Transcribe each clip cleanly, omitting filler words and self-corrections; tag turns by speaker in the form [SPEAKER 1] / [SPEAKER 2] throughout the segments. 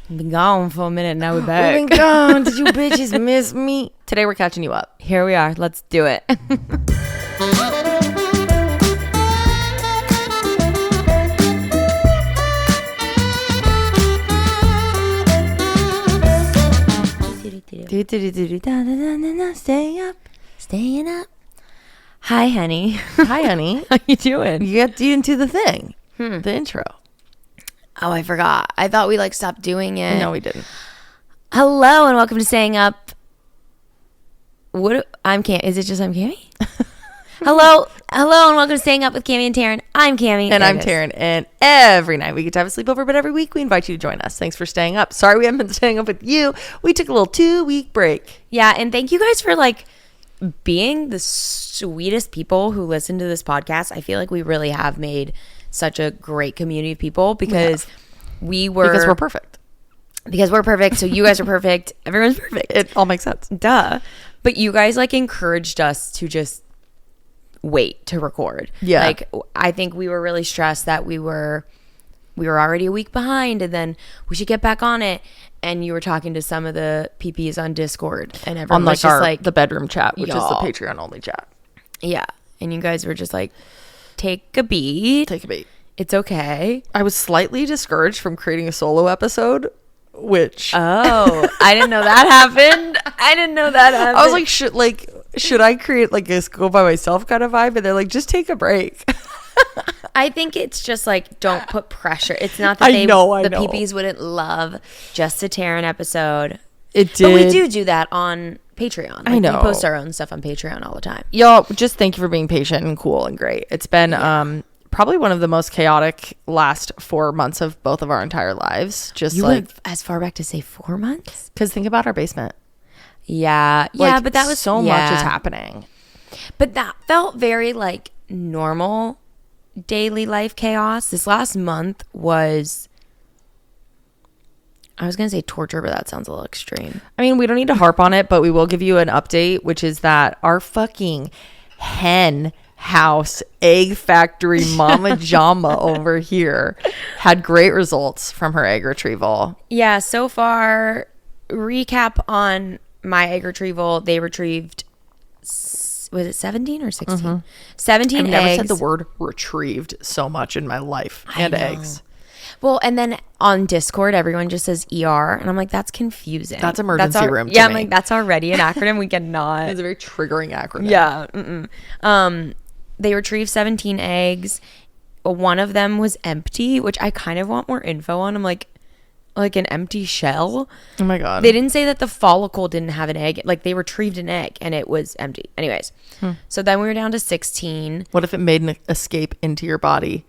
[SPEAKER 1] Been gone for a minute, now we're back.
[SPEAKER 2] We've been gone. Did you bitches miss me? Today we're catching you up.
[SPEAKER 1] Here we are. Let's do it.
[SPEAKER 2] Staying up.
[SPEAKER 1] Staying up. Hi, honey.
[SPEAKER 2] Hi, honey.
[SPEAKER 1] How you doing?
[SPEAKER 2] You got into the thing. The intro.
[SPEAKER 1] Oh, I forgot. I thought we stopped doing it.
[SPEAKER 2] No, we didn't.
[SPEAKER 1] Hello and welcome to Staying Up. I'm Cam. Is it just I'm Cammy? Hello and welcome to Staying Up with Cammy and Taryn. I'm Cammy.
[SPEAKER 2] And I'm Taryn. And every night we get to have a sleepover, but every week we invite you to join us. Thanks for staying up. Sorry we haven't been staying up with you. We took a little 2-week break.
[SPEAKER 1] Yeah, and thank you guys for being the sweetest people who listen to this podcast. I feel like we really have made such a great community of people because
[SPEAKER 2] we're perfect.
[SPEAKER 1] Because we're perfect. So you guys are perfect. Everyone's perfect.
[SPEAKER 2] It all makes sense.
[SPEAKER 1] Duh. But you guys encouraged us to just wait to record.
[SPEAKER 2] Yeah.
[SPEAKER 1] I think we were really stressed that we were already a week behind and then we should get back on it. And you were talking to some of the PPs on Discord and everyone was just
[SPEAKER 2] the bedroom chat, which is the
[SPEAKER 1] y'all.
[SPEAKER 2] Patreon only chat.
[SPEAKER 1] Yeah. And you guys were just take a beat.
[SPEAKER 2] Take a beat.
[SPEAKER 1] It's okay.
[SPEAKER 2] I was slightly discouraged from creating a solo episode, which
[SPEAKER 1] I didn't know that happened.
[SPEAKER 2] I was like, should I create a go by myself kind of vibe? And they're like, just take a break.
[SPEAKER 1] I think it's just don't put pressure. It's not that
[SPEAKER 2] I know.
[SPEAKER 1] the PPs wouldn't love just a Taryn episode.
[SPEAKER 2] It did.
[SPEAKER 1] But we do that on Patreon.
[SPEAKER 2] I know.
[SPEAKER 1] We post our own stuff on Patreon all the time.
[SPEAKER 2] Y'all, just thank you for being patient and cool and great. It's been probably one of the most chaotic last 4 months of both of our entire lives. Just
[SPEAKER 1] you went as far back to say 4 months?
[SPEAKER 2] Because think about our basement.
[SPEAKER 1] Yeah. Yeah, but that was
[SPEAKER 2] so much is happening.
[SPEAKER 1] But that felt very normal daily life chaos. This last month was, I was going to say torture, but that sounds a little extreme.
[SPEAKER 2] I mean, we don't need to harp on it, but we will give you an update, which is that our fucking hen house egg factory mama jama over here had great results from her egg retrieval.
[SPEAKER 1] Yeah, so far, recap on my egg retrieval, they retrieved, was it 17 or 16? Mm-hmm. 17 eggs. I've never
[SPEAKER 2] said the word retrieved so much in my life. And eggs.
[SPEAKER 1] Well, and then on Discord, everyone just says ER. And I'm like, that's confusing.
[SPEAKER 2] That's emergency room to
[SPEAKER 1] yeah,
[SPEAKER 2] me.
[SPEAKER 1] I'm like, that's already an acronym. We cannot.
[SPEAKER 2] It's a very triggering acronym.
[SPEAKER 1] Yeah. They retrieved 17 eggs. One of them was empty, which I kind of want more info on. I'm like an empty shell.
[SPEAKER 2] Oh my God.
[SPEAKER 1] They didn't say that the follicle didn't have an egg. They retrieved an egg and it was empty. Anyways. So then we were down to 16.
[SPEAKER 2] What if it made an escape into your body?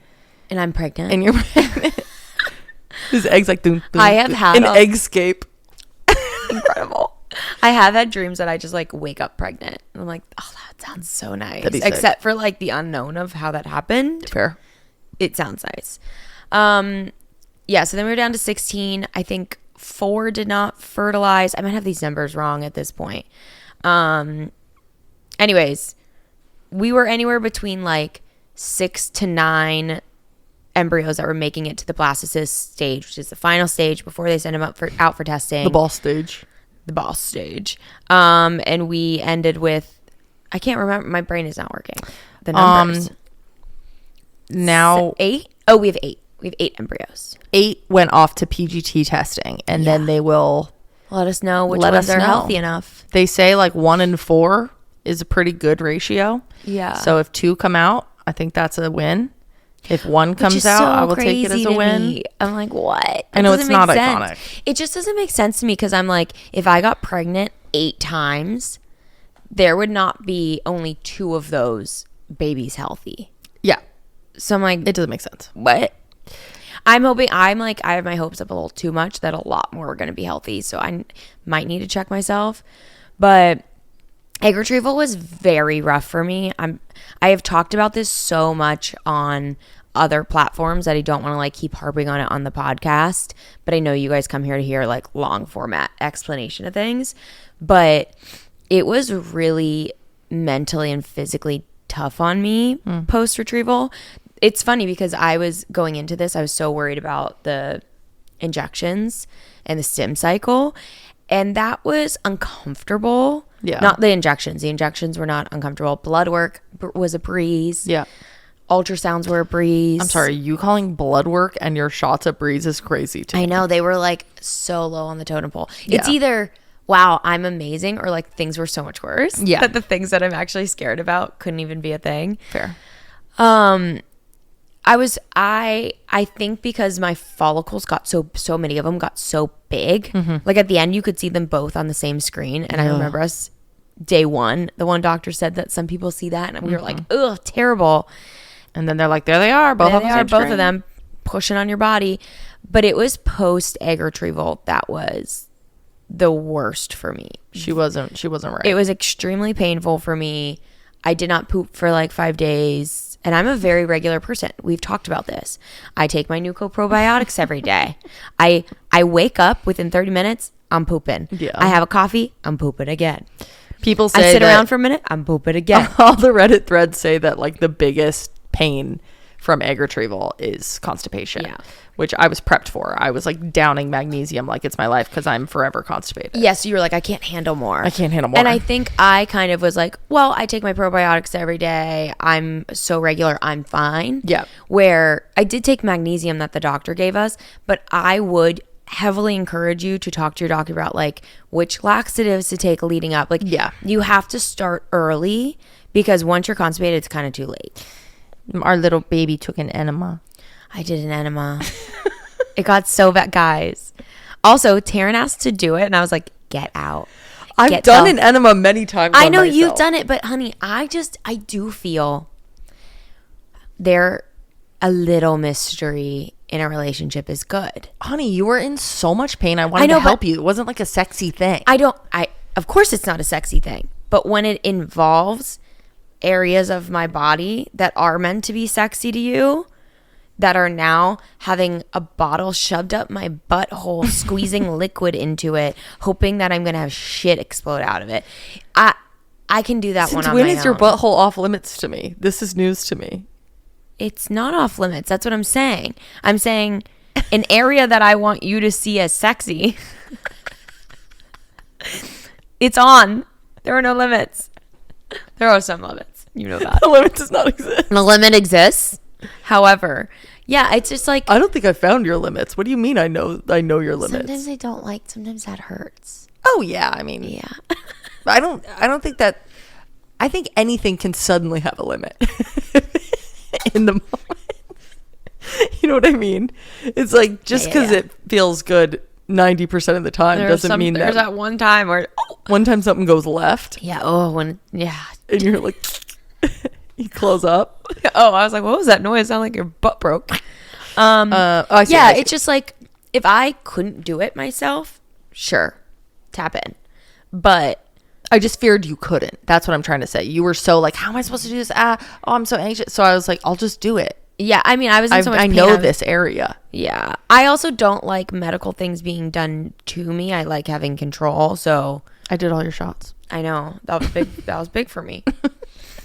[SPEAKER 1] And I'm pregnant.
[SPEAKER 2] And you're pregnant. His eggs doom,
[SPEAKER 1] I have had
[SPEAKER 2] an eggscape.
[SPEAKER 1] Incredible. I have had dreams that I just wake up pregnant. And I'm like, oh, that sounds so nice. Except for the unknown of how that happened.
[SPEAKER 2] Fair.
[SPEAKER 1] It sounds nice. Yeah, so then we were down to 16. I think 4 did not fertilize. I might have these numbers wrong at this point. Anyways, we were anywhere between 6 to 9 embryos that were making it to the blastocyst stage, which is the final stage before they send them out for testing.
[SPEAKER 2] The boss stage.
[SPEAKER 1] And we ended with, I can't remember. My brain is not working. The numbers.
[SPEAKER 2] Now
[SPEAKER 1] 8. Oh, we have 8. We have 8 embryos.
[SPEAKER 2] 8 went off to PGT testing, and then they will
[SPEAKER 1] let us know which ones are healthy enough.
[SPEAKER 2] They say 1 in 4 is a pretty good ratio.
[SPEAKER 1] Yeah.
[SPEAKER 2] So if 2 come out, I think that's a win. If 1 comes out, I will take it as a win.
[SPEAKER 1] Me. I'm like, what?
[SPEAKER 2] I know it's not iconic.
[SPEAKER 1] It just doesn't make sense to me because I'm like, if I got pregnant 8 times, there would not be only 2 of those babies healthy.
[SPEAKER 2] Yeah.
[SPEAKER 1] So I'm like,
[SPEAKER 2] it doesn't make sense.
[SPEAKER 1] What? I'm hoping, I have my hopes up a little too much that a lot more are going to be healthy. So I might need to check myself. But egg retrieval was very rough for me. I have talked about this so much on other platforms that I don't want to keep harping on it on the podcast. But I know you guys come here to hear long format explanation of things. But it was really mentally and physically tough on me post retrieval. It's funny because I was going into this, I was so worried about the injections and the stim cycle. And that was uncomfortable.
[SPEAKER 2] Yeah.
[SPEAKER 1] Not the injections. The injections were not uncomfortable. Blood work was a breeze.
[SPEAKER 2] Yeah.
[SPEAKER 1] Ultrasounds were a breeze.
[SPEAKER 2] I'm sorry, you calling blood work and your shots a breeze is crazy to me.
[SPEAKER 1] I know. They were like so low on the totem pole.
[SPEAKER 2] Yeah.
[SPEAKER 1] It's either, wow, I'm amazing, or like things were so much worse.
[SPEAKER 2] Yeah.
[SPEAKER 1] That the things that I'm actually scared about couldn't even be a thing.
[SPEAKER 2] Fair.
[SPEAKER 1] I think because my follicles got so many of them got so big, like at the end you could see them both on the same screen. And I remember us day one, the one doctor said that some people see that, and we were like, ugh, terrible.
[SPEAKER 2] And then they're like, there they are, both
[SPEAKER 1] of them pushing on your body. But it was post egg retrieval that was the worst for me.
[SPEAKER 2] She wasn't right.
[SPEAKER 1] It was extremely painful for me. I did not poop for like 5 days. And I'm a very regular person. We've talked about this. I take my Nuco probiotics every day. I wake up within 30 minutes, I'm pooping.
[SPEAKER 2] Yeah.
[SPEAKER 1] I have a coffee, I'm pooping again.
[SPEAKER 2] People say
[SPEAKER 1] I sit around for a minute, I'm pooping again.
[SPEAKER 2] All the Reddit threads say that like the biggest pain from egg retrieval is constipation.
[SPEAKER 1] Yeah.
[SPEAKER 2] Which I was prepped for. I was like downing magnesium like it's my life because I'm forever constipated.
[SPEAKER 1] Yes, you were like, I can't handle more.
[SPEAKER 2] I can't handle more.
[SPEAKER 1] And I think I kind of was like, well, I take my probiotics every day. I'm so regular, I'm fine.
[SPEAKER 2] Yeah.
[SPEAKER 1] Where I did take magnesium that the doctor gave us, but I would heavily encourage you to talk to your doctor about like which laxatives to take leading up. Like,
[SPEAKER 2] yeah,
[SPEAKER 1] you have to start early because once you're constipated, it's kind of too late.
[SPEAKER 2] Our little baby took an enema.
[SPEAKER 1] I did an enema. It got so bad, guys. Also, Taryn asked to do it, and I was like, get out.
[SPEAKER 2] I've done an enema many times.
[SPEAKER 1] I know you've done it, but honey, I do feel there a little mystery in a relationship is good.
[SPEAKER 2] Honey, you were in so much pain. I wanted to help you. It wasn't like a sexy thing.
[SPEAKER 1] Of course it's not a sexy thing, but when it involves areas of my body that are meant to be sexy to you, that are now having a bottle shoved up my butthole, squeezing liquid into it, hoping that I'm going to have shit explode out of it. I can do that.
[SPEAKER 2] Since when is your butthole off limits to me? This is news to me.
[SPEAKER 1] It's not off limits. That's what I'm saying. I'm saying an area that I want you to see as sexy. It's on. There are no limits. There are some limits. You know that.
[SPEAKER 2] The limit does not exist.
[SPEAKER 1] The limit exists. However, yeah, it's just like,
[SPEAKER 2] I don't think I found your limits. What do you mean I know your limits?
[SPEAKER 1] Sometimes I don't like, sometimes that hurts.
[SPEAKER 2] Oh yeah, I mean,
[SPEAKER 1] yeah.
[SPEAKER 2] I don't think that, I think anything can suddenly have a limit in the moment. You know what I mean? It's like just because it feels good 90% of the time doesn't mean that.
[SPEAKER 1] There's that one time where
[SPEAKER 2] one time something goes left.
[SPEAKER 1] Yeah.
[SPEAKER 2] And you're like, you close up.
[SPEAKER 1] Oh, I was like, what was that noise? It sounded like your butt broke.
[SPEAKER 2] I see.
[SPEAKER 1] It's just like, if I couldn't do it myself, sure, tap in. But
[SPEAKER 2] I just feared you couldn't. That's what I'm trying to say. You were so like, how am I supposed to do this? I'm so anxious. So I was like, I'll just do it.
[SPEAKER 1] Yeah, I mean, I was in so much pain.
[SPEAKER 2] I know this area.
[SPEAKER 1] Yeah. I also don't like medical things being done to me. I like having control. So
[SPEAKER 2] I did all your shots.
[SPEAKER 1] I know. That was big. That was big for me.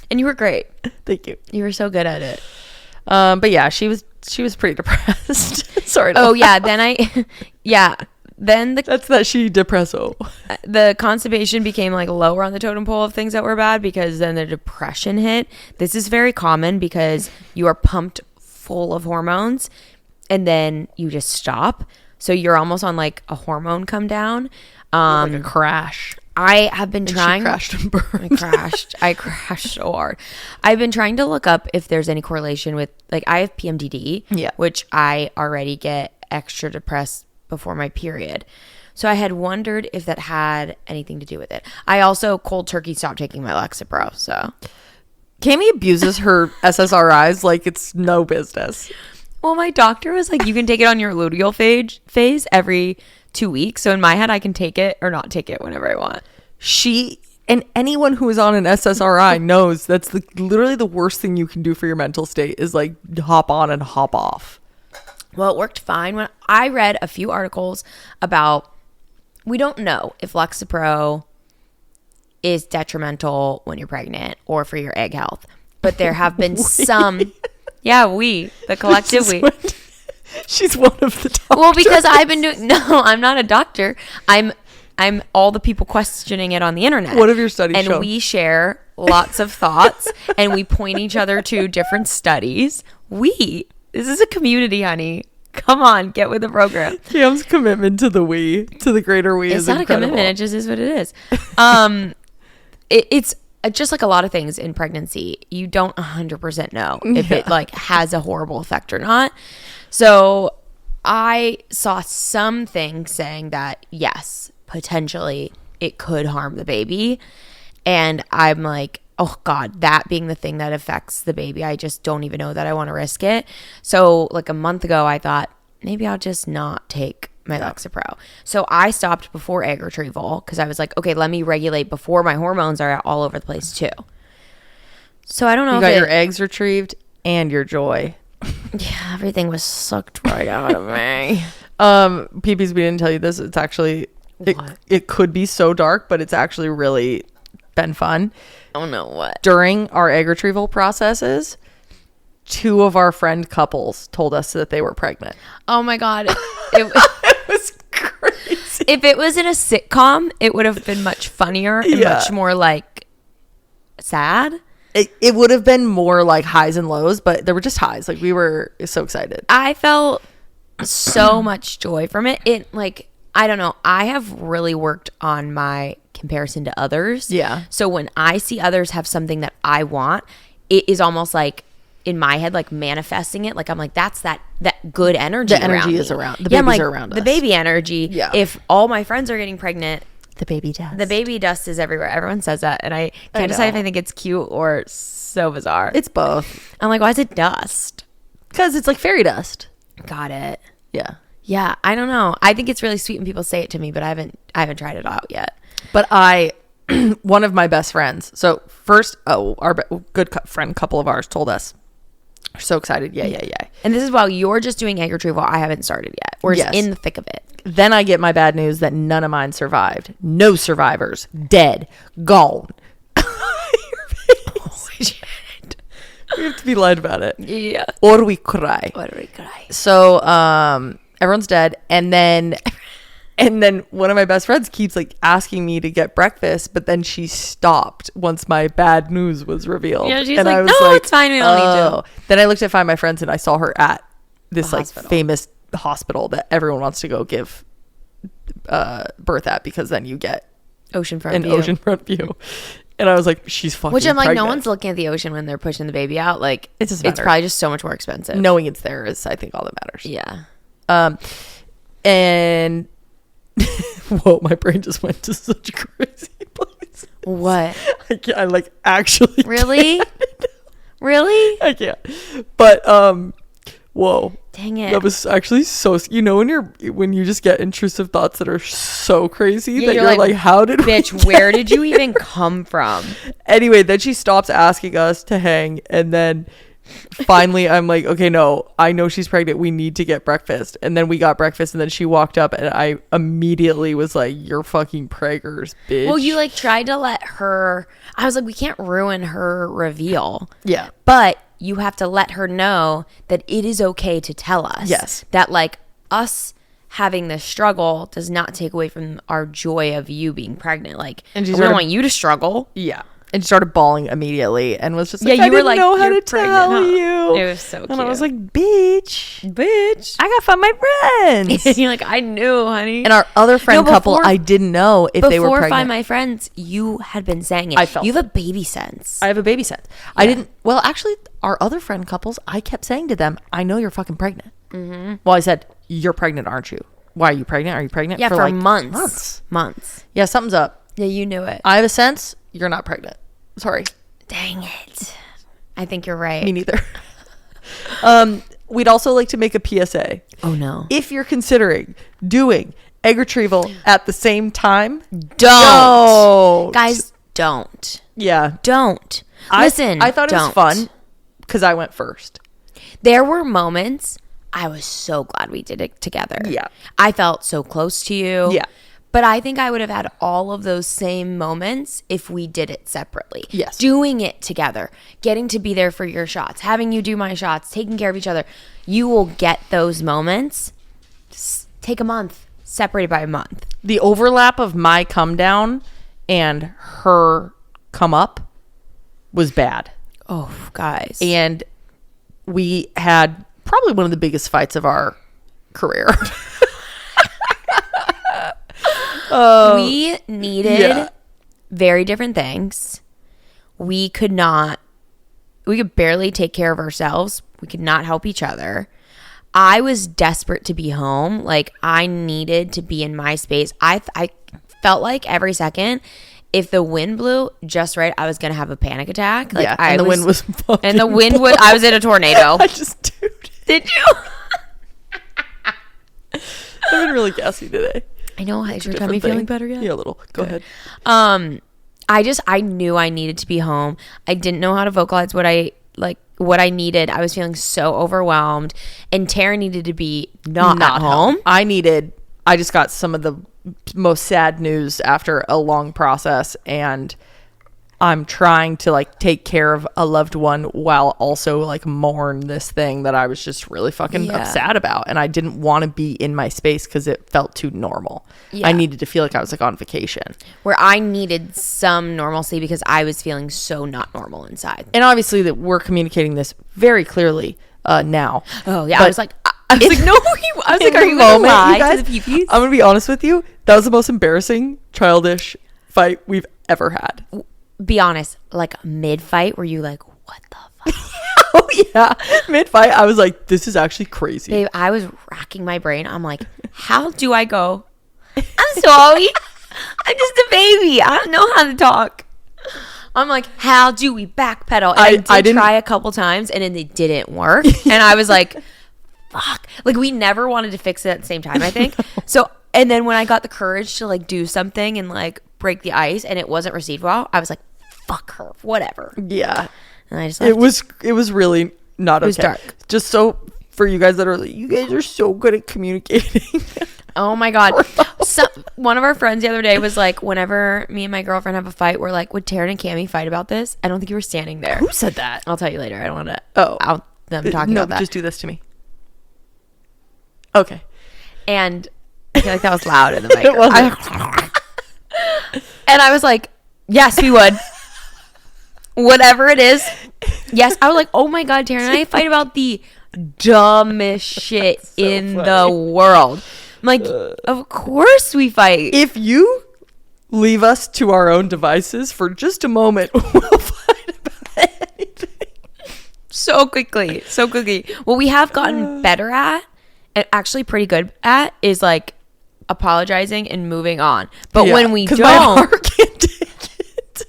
[SPEAKER 1] And you were great.
[SPEAKER 2] Thank you.
[SPEAKER 1] You were so good at it.
[SPEAKER 2] But yeah, she was pretty depressed. Sorry.
[SPEAKER 1] Oh yeah. Then
[SPEAKER 2] that's that she depresso.
[SPEAKER 1] The constipation became like lower on the totem pole of things that were bad because then the depression hit. This is very common because you are pumped full of hormones and then you just stop. So you're almost on like a hormone come down.
[SPEAKER 2] Like a crash.
[SPEAKER 1] I have been trying.
[SPEAKER 2] She crashed and burned.
[SPEAKER 1] I crashed so hard. I've been trying to look up if there's any correlation with, like, I have PMDD, which I already get extra depressed before my period. So I had wondered if that had anything to do with it. I also cold turkey stopped taking my Lexapro. So
[SPEAKER 2] Cami abuses her SSRIs like it's no business.
[SPEAKER 1] Well, my doctor was like, you can take it on your luteal phase every 2 weeks. So in my head, I can take it or not take it whenever I want.
[SPEAKER 2] And anyone who is on an SSRI knows that's literally the worst thing you can do for your mental state is like hop on and hop off.
[SPEAKER 1] Well, it worked fine. When I read a few articles about, we don't know if Lexapro is detrimental when you're pregnant or for your egg health, but there have been some. Yeah, the collective we.
[SPEAKER 2] She's one of the doctors.
[SPEAKER 1] Well, because I've been doing. No, I'm not a doctor. I'm all the people questioning it on the internet.
[SPEAKER 2] What have your studies
[SPEAKER 1] and
[SPEAKER 2] shown?
[SPEAKER 1] We share lots of thoughts, and we point each other to different studies. This is a community, honey. Come on, get with the program.
[SPEAKER 2] Cam's commitment to the greater we is incredible.
[SPEAKER 1] It's not a commitment. It just is what it is. It's just like a lot of things in pregnancy. You don't 100% know if it like has a horrible effect or not. So I saw something saying that yes, potentially it could harm the baby. And I'm like, oh God, that being the thing that affects the baby, I just don't even know that I want to risk it. So like a month ago, I thought maybe I'll just not take my Lexapro. So I stopped before egg retrieval because I was like, okay, let me regulate before my hormones are all over the place too. So I don't know.
[SPEAKER 2] You got your eggs retrieved and your joy.
[SPEAKER 1] Yeah, everything was sucked right out of me.
[SPEAKER 2] PPs, we didn't tell you this. It's actually it could be so dark, but it's actually really been fun.
[SPEAKER 1] Oh no, what?
[SPEAKER 2] During our egg retrieval processes, 2 of our friend couples told us that they were pregnant.
[SPEAKER 1] Oh my God.
[SPEAKER 2] It was crazy.
[SPEAKER 1] If it was in a sitcom, it would have been much funnier and much more like sad.
[SPEAKER 2] It would have been more like highs and lows, but there were just highs. Like we were so excited.
[SPEAKER 1] I felt so much joy from it. It like, I don't know. I have really worked on my comparison to others.
[SPEAKER 2] Yeah.
[SPEAKER 1] So when I see others have something that I want, it is almost like in my head, like manifesting it. Like I'm like, that's that good energy.
[SPEAKER 2] The energy is around. The babies are around us.
[SPEAKER 1] The baby energy.
[SPEAKER 2] Yeah.
[SPEAKER 1] If all my friends are getting pregnant,
[SPEAKER 2] the baby dust.
[SPEAKER 1] The baby dust is everywhere. Everyone says that, and I can't decide if I think it's cute or so bizarre.
[SPEAKER 2] It's both.
[SPEAKER 1] I'm like, why is it dust?
[SPEAKER 2] Because it's like fairy dust.
[SPEAKER 1] Got it.
[SPEAKER 2] Yeah.
[SPEAKER 1] Yeah. I don't know. I think it's really sweet when people say it to me, but I haven't tried it out yet.
[SPEAKER 2] But one of my best friends. So first, our good friend couple of ours told us. We're so excited. Yeah.
[SPEAKER 1] And this is while you're just doing egg retrieval. I haven't started yet. We're just in the thick of it.
[SPEAKER 2] Then I get my bad news that none of mine survived. No survivors. Dead. Gone. We have to be light about it.
[SPEAKER 1] Yeah.
[SPEAKER 2] Or we cry. So everyone's dead. And then one of my best friends keeps like asking me to get breakfast, but then she stopped once my bad news was revealed.
[SPEAKER 1] Yeah, she's
[SPEAKER 2] and
[SPEAKER 1] like,
[SPEAKER 2] I was
[SPEAKER 1] no, it's fine. We don't need to.
[SPEAKER 2] Then I looked at Find My Friends and I saw her at this like
[SPEAKER 1] hospital.
[SPEAKER 2] famous hospital that everyone wants to go give birth at because then you get oceanfront view. And I was like, she's fucking
[SPEAKER 1] Which I'm like,
[SPEAKER 2] pregnant.
[SPEAKER 1] no one's looking at the ocean when they're pushing the baby out. Like,
[SPEAKER 2] It's
[SPEAKER 1] probably just so much more expensive.
[SPEAKER 2] Knowing it's there is, I think, all that matters.
[SPEAKER 1] Yeah.
[SPEAKER 2] And whoa, my brain just went to such a crazy place.
[SPEAKER 1] What?
[SPEAKER 2] I like actually
[SPEAKER 1] Really?
[SPEAKER 2] can't.
[SPEAKER 1] Really?
[SPEAKER 2] I can't. But whoa.
[SPEAKER 1] Dang it.
[SPEAKER 2] That was actually so, when you just get intrusive thoughts that are so crazy that
[SPEAKER 1] you're
[SPEAKER 2] you're like, how did
[SPEAKER 1] bitch, where did you even come from?
[SPEAKER 2] Anyway, then she stops asking us to hang, and then finally I'm like, okay, no, I know she's pregnant, we need to get breakfast. And then we got breakfast, and then she walked up and I immediately was like, you're fucking preggers, bitch.
[SPEAKER 1] Well, you like tried to let her, I was like, we can't ruin her reveal.
[SPEAKER 2] Yeah.
[SPEAKER 1] But you have to let her know that it is okay to tell us.
[SPEAKER 2] Yes.
[SPEAKER 1] That like us having this struggle does not take away from our joy of you being pregnant. Like,
[SPEAKER 2] And she
[SPEAKER 1] we
[SPEAKER 2] sort
[SPEAKER 1] don't
[SPEAKER 2] of-
[SPEAKER 1] want you to struggle.
[SPEAKER 2] Yeah. And she started bawling immediately and was just like,
[SPEAKER 1] Yeah,
[SPEAKER 2] I
[SPEAKER 1] you were
[SPEAKER 2] didn't
[SPEAKER 1] like,
[SPEAKER 2] know how
[SPEAKER 1] "You're
[SPEAKER 2] to
[SPEAKER 1] pregnant,
[SPEAKER 2] tell
[SPEAKER 1] huh?"
[SPEAKER 2] you.
[SPEAKER 1] It was so cute.
[SPEAKER 2] And I was like, bitch, I gotta find my friends.
[SPEAKER 1] You're like, I knew, honey.
[SPEAKER 2] And our other friend couple, I didn't know if they were
[SPEAKER 1] Before
[SPEAKER 2] pregnant.
[SPEAKER 1] Find My Friends, you had been saying it.
[SPEAKER 2] I felt
[SPEAKER 1] you have a baby sense.
[SPEAKER 2] I have a baby sense. I didn't. Well, actually, our other friend couples, I kept saying to them, I know you're fucking pregnant. Mm-hmm. Well, I said, you're pregnant, aren't you? Why are you pregnant? Are you pregnant?
[SPEAKER 1] Yeah, for
[SPEAKER 2] like
[SPEAKER 1] months. Months.
[SPEAKER 2] Yeah, something's up.
[SPEAKER 1] Yeah, you knew it.
[SPEAKER 2] I have a sense you're not pregnant. Sorry.
[SPEAKER 1] Dang it. I think you're right.
[SPEAKER 2] Me neither. We'd also like to make a PSA.
[SPEAKER 1] Oh, no.
[SPEAKER 2] If you're considering doing egg retrieval at the same time,
[SPEAKER 1] Don't. Guys, don't.
[SPEAKER 2] Yeah.
[SPEAKER 1] Don't. Listen,
[SPEAKER 2] I thought it was fun because I went first.
[SPEAKER 1] There were moments I was so glad we did it together.
[SPEAKER 2] Yeah.
[SPEAKER 1] I felt so close to you.
[SPEAKER 2] Yeah.
[SPEAKER 1] But I think I would have had all of those same moments if we did it separately.
[SPEAKER 2] Yes.
[SPEAKER 1] Doing it together, getting to be there for your shots, having you do my shots, taking care of each other. You will get those moments. Take a month, separated by a month.
[SPEAKER 2] The overlap of my come down and her come up was bad.
[SPEAKER 1] Oh, guys.
[SPEAKER 2] And we had probably one of the biggest fights of our career.
[SPEAKER 1] We needed very different things. We could barely take care of ourselves. We could not help each other. I was desperate to be home. Like, I needed to be in my space. I felt like every second, if the wind blew just right, I was going to have a panic attack. Like,
[SPEAKER 2] the wind was fucking
[SPEAKER 1] and the wind was, I was in a tornado.
[SPEAKER 2] I just
[SPEAKER 1] Did you?
[SPEAKER 2] I've been really gassy today.
[SPEAKER 1] I know. Is your tummy feeling better yet?
[SPEAKER 2] Yeah, a little. Go ahead.
[SPEAKER 1] I knew I needed to be home. I didn't know how to vocalize what I needed. I was feeling so overwhelmed, and Tara needed to be not at home.
[SPEAKER 2] I just got some of the most sad news after a long process, and I'm trying to like take care of a loved one while also like mourn this thing that I was just really fucking upset about, and I didn't want to be in my space because it felt too normal. I needed to feel like I was like on vacation,
[SPEAKER 1] where I needed some normalcy because I was feeling so not normal inside.
[SPEAKER 2] and obviously that we're communicating this very clearly now.
[SPEAKER 1] Oh yeah,
[SPEAKER 2] But
[SPEAKER 1] I was like, no, I was like, are you
[SPEAKER 2] moment,
[SPEAKER 1] gonna lie
[SPEAKER 2] you guys,
[SPEAKER 1] to the peepees?
[SPEAKER 2] I'm gonna be honest with you. That was the most embarrassing, childish fight we've ever had.
[SPEAKER 1] Be honest, like mid-fight, were you like, what the fuck?
[SPEAKER 2] Oh yeah, mid-fight, I was like, this is actually crazy.
[SPEAKER 1] Babe, I was racking my brain. I'm like, how do I go? I'm sorry. I'm just a baby. I don't know how to talk. I'm like, how do we backpedal? And I did try a couple times, and then it didn't work. And I was like, fuck. Like, we never wanted to fix it at the same time, I think. So, and then when I got the courage to like do something and like break the ice, and it wasn't received well, I was like, fuck her, whatever.
[SPEAKER 2] Yeah.
[SPEAKER 1] And I just left.
[SPEAKER 2] It was really not okay. It was
[SPEAKER 1] dark.
[SPEAKER 2] Just so for you guys that are like, you guys are so good at communicating.
[SPEAKER 1] Oh my god. So, one of our friends the other day was like, whenever me and my girlfriend have a fight, we're like, would Taryn and Cammie fight about this? I don't think you were standing there.
[SPEAKER 2] Who said that?
[SPEAKER 1] I'll tell you later. I don't want to out them talking about that.
[SPEAKER 2] Just do this to me. Okay.
[SPEAKER 1] And I feel like that was loud in the mic.
[SPEAKER 2] It wasn't.
[SPEAKER 1] And I was like, yes, we would. Whatever it is. Yes. I was like, oh my God, Taryn and I fight about the dumbest shit so in the world. I'm like, of course we fight.
[SPEAKER 2] If you leave us to our own devices for just a moment, we'll fight about anything.
[SPEAKER 1] So quickly. What we have gotten better at, and actually pretty good at, is like apologizing and moving on. But when we don't,
[SPEAKER 2] my heart can't take it.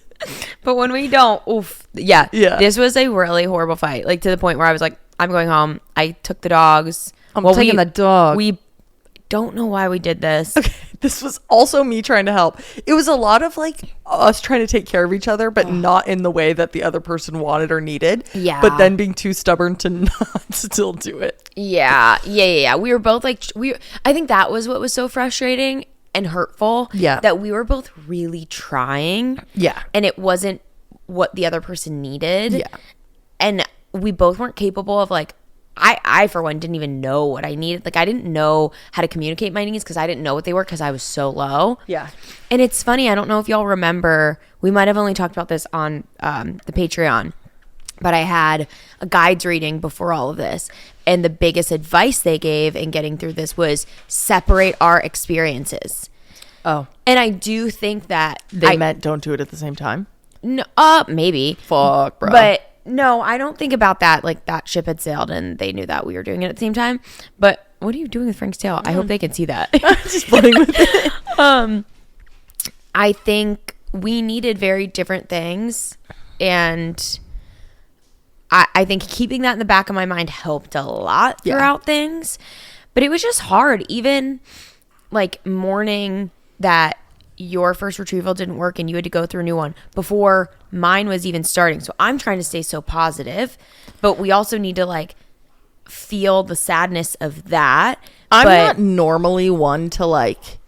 [SPEAKER 1] But when we don't, oof, yeah. This was a really horrible fight. Like, to the point where I was like, I'm going home. I took the dogs.
[SPEAKER 2] I'm taking the dog.
[SPEAKER 1] We don't know why we did this.
[SPEAKER 2] Okay, this was also me trying to help. It was a lot of like us trying to take care of each other, but not in the way that the other person wanted or needed.
[SPEAKER 1] Yeah.
[SPEAKER 2] But then being too stubborn to not still do it.
[SPEAKER 1] Yeah. We were both like, I think that was what was so frustrating and hurtful.
[SPEAKER 2] Yeah.
[SPEAKER 1] That we were both really trying.
[SPEAKER 2] Yeah.
[SPEAKER 1] And it wasn't what the other person needed.
[SPEAKER 2] Yeah.
[SPEAKER 1] And we both weren't capable of like, I for one didn't even know what I needed. Like, I didn't know how to communicate my needs because I didn't know what they were because I was so low.
[SPEAKER 2] Yeah.
[SPEAKER 1] And it's funny, I don't know if y'all remember, we might have only talked about this on the Patreon, but I had a guides reading before all of this, and the biggest advice they gave in getting through this was separate our experiences.
[SPEAKER 2] Oh.
[SPEAKER 1] And I do think that
[SPEAKER 2] they meant don't do it at the same time.
[SPEAKER 1] No, maybe.
[SPEAKER 2] Fuck, bro.
[SPEAKER 1] But no, I don't think about that. Like, that ship had sailed and they knew that we were doing it at the same time. But what are you doing with Frank's tail? I hope they can see that.
[SPEAKER 2] Just playing with it.
[SPEAKER 1] I think we needed very different things, and I think keeping that in the back of my mind helped a lot throughout things. But it was just hard, even like mourning that your first retrieval didn't work and you had to go through a new one before mine was even starting. So I'm trying to stay so positive, but we also need to like feel the sadness of that.
[SPEAKER 2] I'm not normally one to like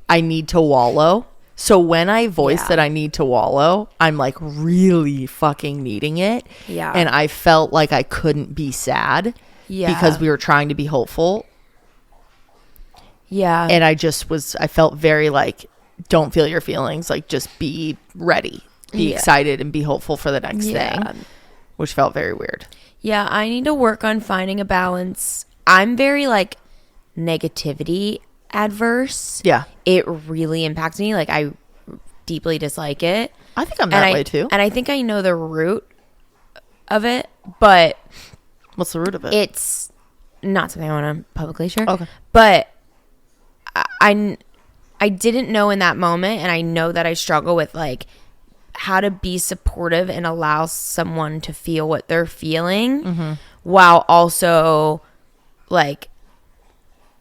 [SPEAKER 2] I need to wallow. So when I voice that I need to wallow, I'm like really fucking needing it.
[SPEAKER 1] Yeah.
[SPEAKER 2] And I felt like I couldn't be sad because we were trying to be hopeful.
[SPEAKER 1] Yeah.
[SPEAKER 2] And I felt very like, don't feel your feelings. Like, just be ready, be excited, and be hopeful for the next thing, which felt very weird.
[SPEAKER 1] Yeah. I need to work on finding a balance. I'm very like negativity adverse.
[SPEAKER 2] Yeah.
[SPEAKER 1] It really impacts me. Like, I deeply dislike it.
[SPEAKER 2] I think I'm that way too.
[SPEAKER 1] And I think I know the root of it, but
[SPEAKER 2] what's the root of it?
[SPEAKER 1] It's not something I want to publicly share.
[SPEAKER 2] Okay.
[SPEAKER 1] But I didn't know in that moment, and I know that I struggle with like how to be supportive and allow someone to feel what they're feeling while also like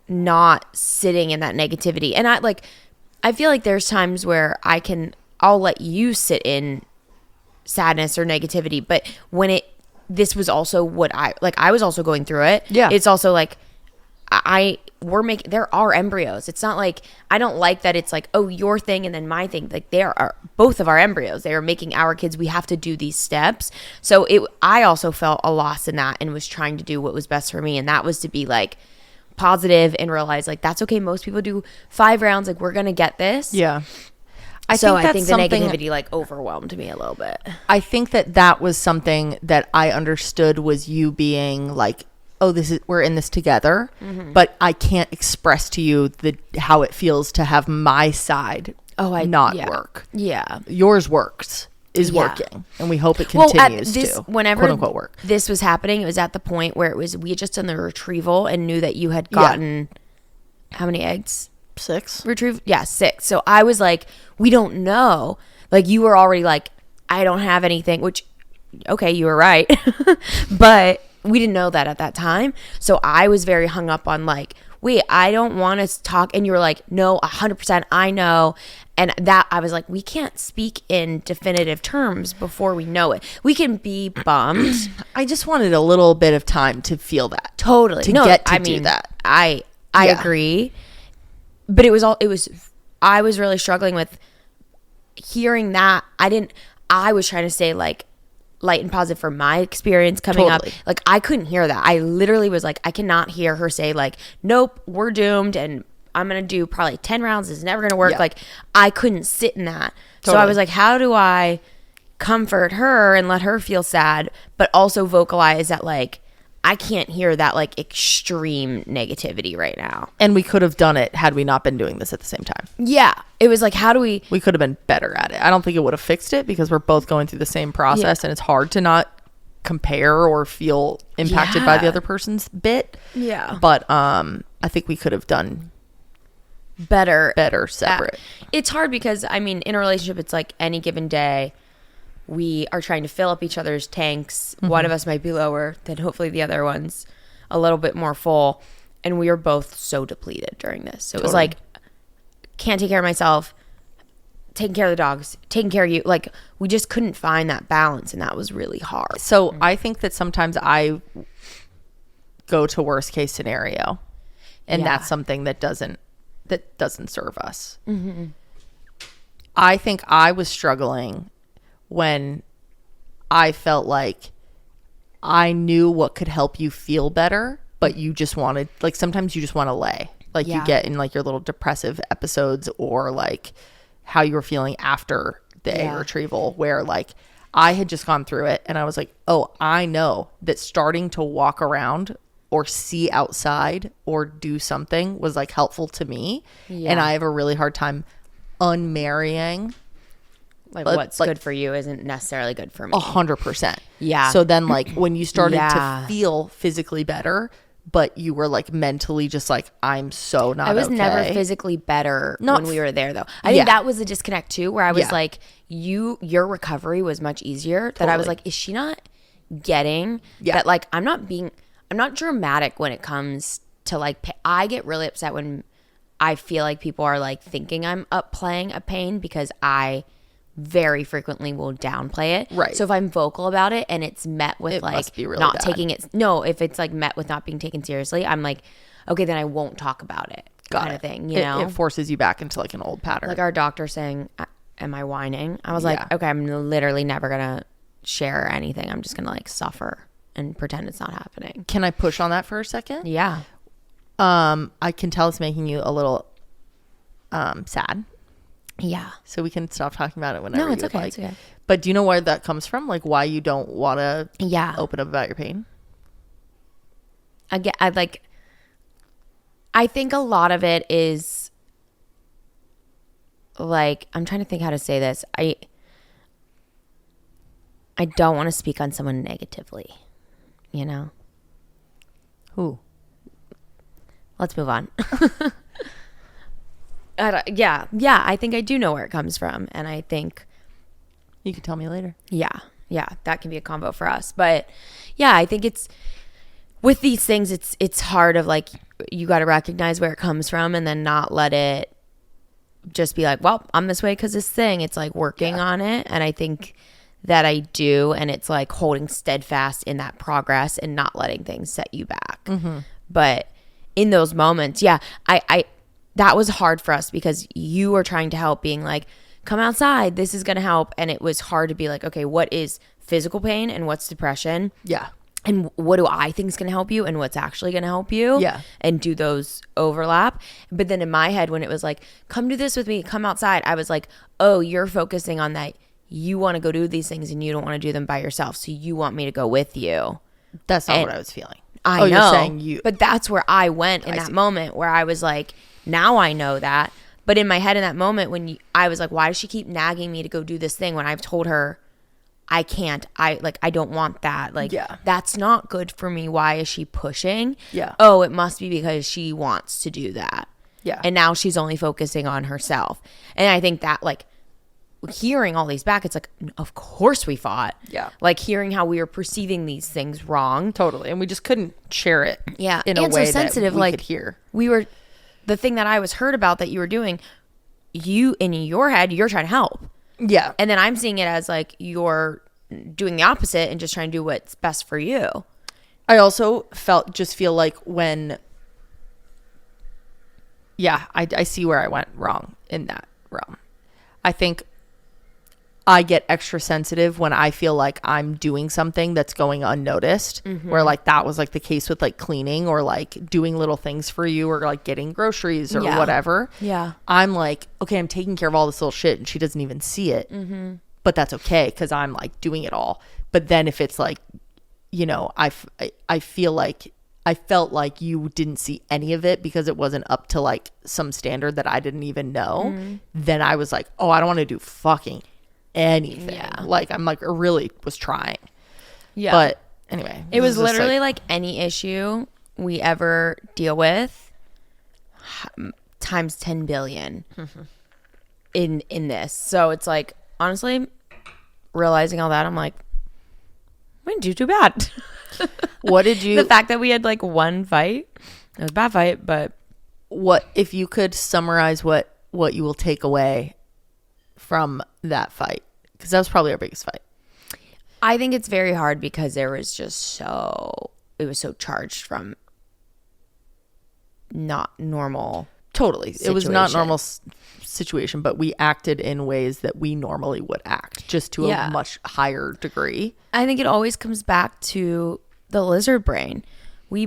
[SPEAKER 1] not sitting in that negativity. And I feel like there's times where I'll let you sit in sadness or negativity, but when this was also what I was also going through it.
[SPEAKER 2] Yeah.
[SPEAKER 1] It's also like there are embryos. It's not like, I don't like that it's like, oh, your thing and then my thing. Like, there are both of our embryos. They are making our kids. We have to do these steps. So I also felt a loss in that and was trying to do what was best for me. And that was to be like positive and realize like, that's okay. Most people do 5 rounds. Like, we're going to get this.
[SPEAKER 2] Yeah.
[SPEAKER 1] I think the negativity like overwhelmed me a little bit.
[SPEAKER 2] I think that was something that I understood was you being like, oh, we're in this together, but I can't express to you how it feels to have my side work. Yeah. Yours is working, and we hope it continues to
[SPEAKER 1] whenever
[SPEAKER 2] quote unquote work.
[SPEAKER 1] This was happening, it was at the point where we had just done the retrieval and knew that you had gotten how many eggs?
[SPEAKER 2] 6
[SPEAKER 1] retrieved. Yeah, 6. So I was like, we don't know. Like, you were already like, I don't have anything, which, okay, you were right. But we didn't know that at that time. So I was very hung up on like, wait, I don't want to talk. And you were like, no, 100% I know. And that I was like, we can't speak in definitive terms before we know it. We can be bummed.
[SPEAKER 2] I just wanted a little bit of time to feel that.
[SPEAKER 1] Totally.
[SPEAKER 2] Do that.
[SPEAKER 1] I agree. But I was really struggling with hearing that. I was trying to say like light and positive for my experience coming up. Like, I couldn't hear that. I literally was like, I cannot hear her say like, nope, we're doomed and I'm going to do probably 10 rounds. It's never going to work. Yeah. Like, I couldn't sit in that. So I was like, how do I comfort her and let her feel sad, but also vocalize that like, I can't hear that like extreme negativity right now.
[SPEAKER 2] And we could have done it had we not been doing this at the same time.
[SPEAKER 1] Yeah. It was like, how do we
[SPEAKER 2] could have been better at it. I don't think it would have fixed it because we're both going through the same process and it's hard to not compare or feel impacted by the other person's bit.
[SPEAKER 1] Yeah.
[SPEAKER 2] But I think we could have done better separate.
[SPEAKER 1] It's hard because I mean, in a relationship, it's like any given day, we are trying to fill up each other's tanks. One of us might be lower than hopefully the other one's a little bit more full. And we are both so depleted during this. So it was like, can't take care of myself, taking care of the dogs, taking care of you. Like, we just couldn't find that balance. And that was really hard.
[SPEAKER 2] So I think that sometimes I go to worst case scenario. And that's something that doesn't serve us. I think I was struggling when I felt like I knew what could help you feel better, but you just wanted, like, sometimes you just want to lay. Like, you get in, like, your little depressive episodes or, like, how you were feeling after the egg retrieval, where, like, I had just gone through it, and I was like, oh, I know that starting to walk around or see outside or do something was, like, helpful to me. And I have a really hard time unmarrying.
[SPEAKER 1] Like, what's good for you isn't necessarily good for me.
[SPEAKER 2] 100%.
[SPEAKER 1] Yeah.
[SPEAKER 2] So then, like, when you started to feel physically better, but you were, like, mentally just like, I'm so not okay.
[SPEAKER 1] I was never physically better when we were there, though. I think that was a disconnect, too, where I was like, your recovery was much easier. That I was like, is she not getting that, like, I'm not dramatic when it comes to, like, I get really upset when I feel like people are, like, thinking I'm playing a pain because I very frequently will downplay it.
[SPEAKER 2] Right.
[SPEAKER 1] So if I'm vocal about it and it's met with like
[SPEAKER 2] really
[SPEAKER 1] not taking it, if it's like met with not being taken seriously, I'm like, okay, then I won't talk about it. kind of thing, you know?
[SPEAKER 2] It forces you back into like an old pattern.
[SPEAKER 1] Like our doctor saying, am I whining? I was
[SPEAKER 2] Yeah.
[SPEAKER 1] like, okay, I'm literally never going to share anything. I'm just going to like suffer and pretend it's not happening.
[SPEAKER 2] Can I push on that for a second?
[SPEAKER 1] Yeah.
[SPEAKER 2] I can tell it's making you a little sad.
[SPEAKER 1] Yeah.
[SPEAKER 2] So we can stop talking about it whenever
[SPEAKER 1] No, it's
[SPEAKER 2] you
[SPEAKER 1] okay.
[SPEAKER 2] like.
[SPEAKER 1] It's okay.
[SPEAKER 2] But do you know where that comes from? Like why you don't want to
[SPEAKER 1] Yeah.
[SPEAKER 2] open up about your pain?
[SPEAKER 1] Again, I think a lot of it is like, I'm trying to think how to say this. I don't want to speak on someone negatively, you know?
[SPEAKER 2] Who?
[SPEAKER 1] Let's move on. Yeah, I think I do know where it comes from. And I think,
[SPEAKER 2] You can tell me later.
[SPEAKER 1] yeah, that can be a combo for us. But yeah, I think it's, with these things, it's hard of like, you got to recognize where it comes from and then not let it just be like, well, I'm this way because this thing. It's like working on it. And I think that I do. And it's like holding steadfast in that progress and not letting things set you back. Mm-hmm. But in those moments, yeah, I that was hard for us because you were trying to help, being like, come outside, this is going to help. And it was hard to be like, okay, what is physical pain and what's depression?
[SPEAKER 2] Yeah.
[SPEAKER 1] And what do I think is going to help you and what's actually going to help you?
[SPEAKER 2] Yeah.
[SPEAKER 1] And do those overlap? But then in my head, when it was like, come do this with me, come outside, I was like, oh, you're focusing on that. You want to go do these things and you don't want to do them by yourself. So you want me to go with you.
[SPEAKER 2] That's not what I was feeling.
[SPEAKER 1] I know.
[SPEAKER 2] You're saying you.
[SPEAKER 1] But that's where I went in that moment, where I was like, now I know that. But in my head in that moment, I was like, why does she keep nagging me to go do this thing when I've told her I can't, I don't want that. Like,
[SPEAKER 2] Yeah.
[SPEAKER 1] that's not good for me. Why is she pushing?
[SPEAKER 2] Yeah.
[SPEAKER 1] Oh, it must be because she wants to do that.
[SPEAKER 2] Yeah.
[SPEAKER 1] And now she's only focusing on herself. And I think that, like, hearing all these back, it's like, of course we fought.
[SPEAKER 2] Yeah.
[SPEAKER 1] Like, hearing how we were perceiving these things wrong.
[SPEAKER 2] Totally. And we just couldn't share it.
[SPEAKER 1] Yeah.
[SPEAKER 2] In a
[SPEAKER 1] and
[SPEAKER 2] way
[SPEAKER 1] so sensitive,
[SPEAKER 2] that we
[SPEAKER 1] like,
[SPEAKER 2] could hear.
[SPEAKER 1] We were, the thing that I was hurt about that you were doing, you, in your head, you're trying to help.
[SPEAKER 2] Yeah.
[SPEAKER 1] And then I'm seeing it as like you're doing the opposite and just trying to do what's best for you.
[SPEAKER 2] I also feel like when, yeah, I see where I went wrong in that realm. I think I get extra sensitive when I feel like I'm doing something that's going unnoticed, where like that was like the case with like cleaning or like doing little things for you or like getting groceries or whatever.
[SPEAKER 1] Yeah.
[SPEAKER 2] I'm like, okay, I'm taking care of all this little shit and she doesn't even see it. Mm-hmm. But that's okay because I'm like doing it all. But then if it's like, you know, I feel like I felt like you didn't see any of it because it wasn't up to like some standard that I didn't even know. Then I was like, oh, I don't want to do fucking anything.
[SPEAKER 1] Yeah.
[SPEAKER 2] Like I'm like really was trying.
[SPEAKER 1] Yeah.
[SPEAKER 2] But anyway,
[SPEAKER 1] It was
[SPEAKER 2] just,
[SPEAKER 1] literally like any issue we ever deal with times 10 billion in this. So it's like, honestly, realizing all that, I'm like, we didn't do too bad.
[SPEAKER 2] what did you
[SPEAKER 1] The fact that we had like one fight, it was a bad fight, but
[SPEAKER 2] what if you could summarize what you will take away from that fight, because that was probably our biggest fight.
[SPEAKER 1] I think it's very hard because it was so charged from not normal.
[SPEAKER 2] Totally. It was not
[SPEAKER 1] Situation.
[SPEAKER 2] normal situation, but we acted in ways that we normally would act, just to
[SPEAKER 1] Yeah.
[SPEAKER 2] a much higher degree.
[SPEAKER 1] I think it always comes back to the lizard brain. We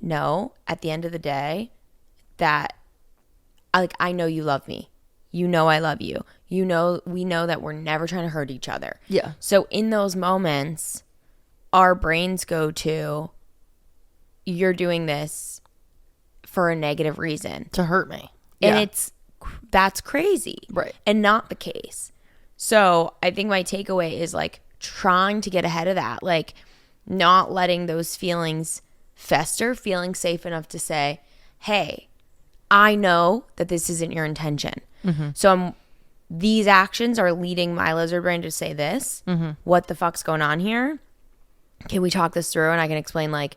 [SPEAKER 1] know at the end of the day that I know you love me. You know I love you. You know we know that we're never trying to hurt each other.
[SPEAKER 2] Yeah.
[SPEAKER 1] So in those moments, our brains go to, you're doing this for a negative reason.
[SPEAKER 2] To hurt me.
[SPEAKER 1] And that's crazy.
[SPEAKER 2] Right.
[SPEAKER 1] And not the case. So I think my takeaway is like trying to get ahead of that, like not letting those feelings fester, feeling safe enough to say, hey, I know that this isn't your intention. Mm-hmm. So these actions are leading my lizard brain to say this. Mm-hmm. What the fuck's going on here? Can we talk this through? And I can explain like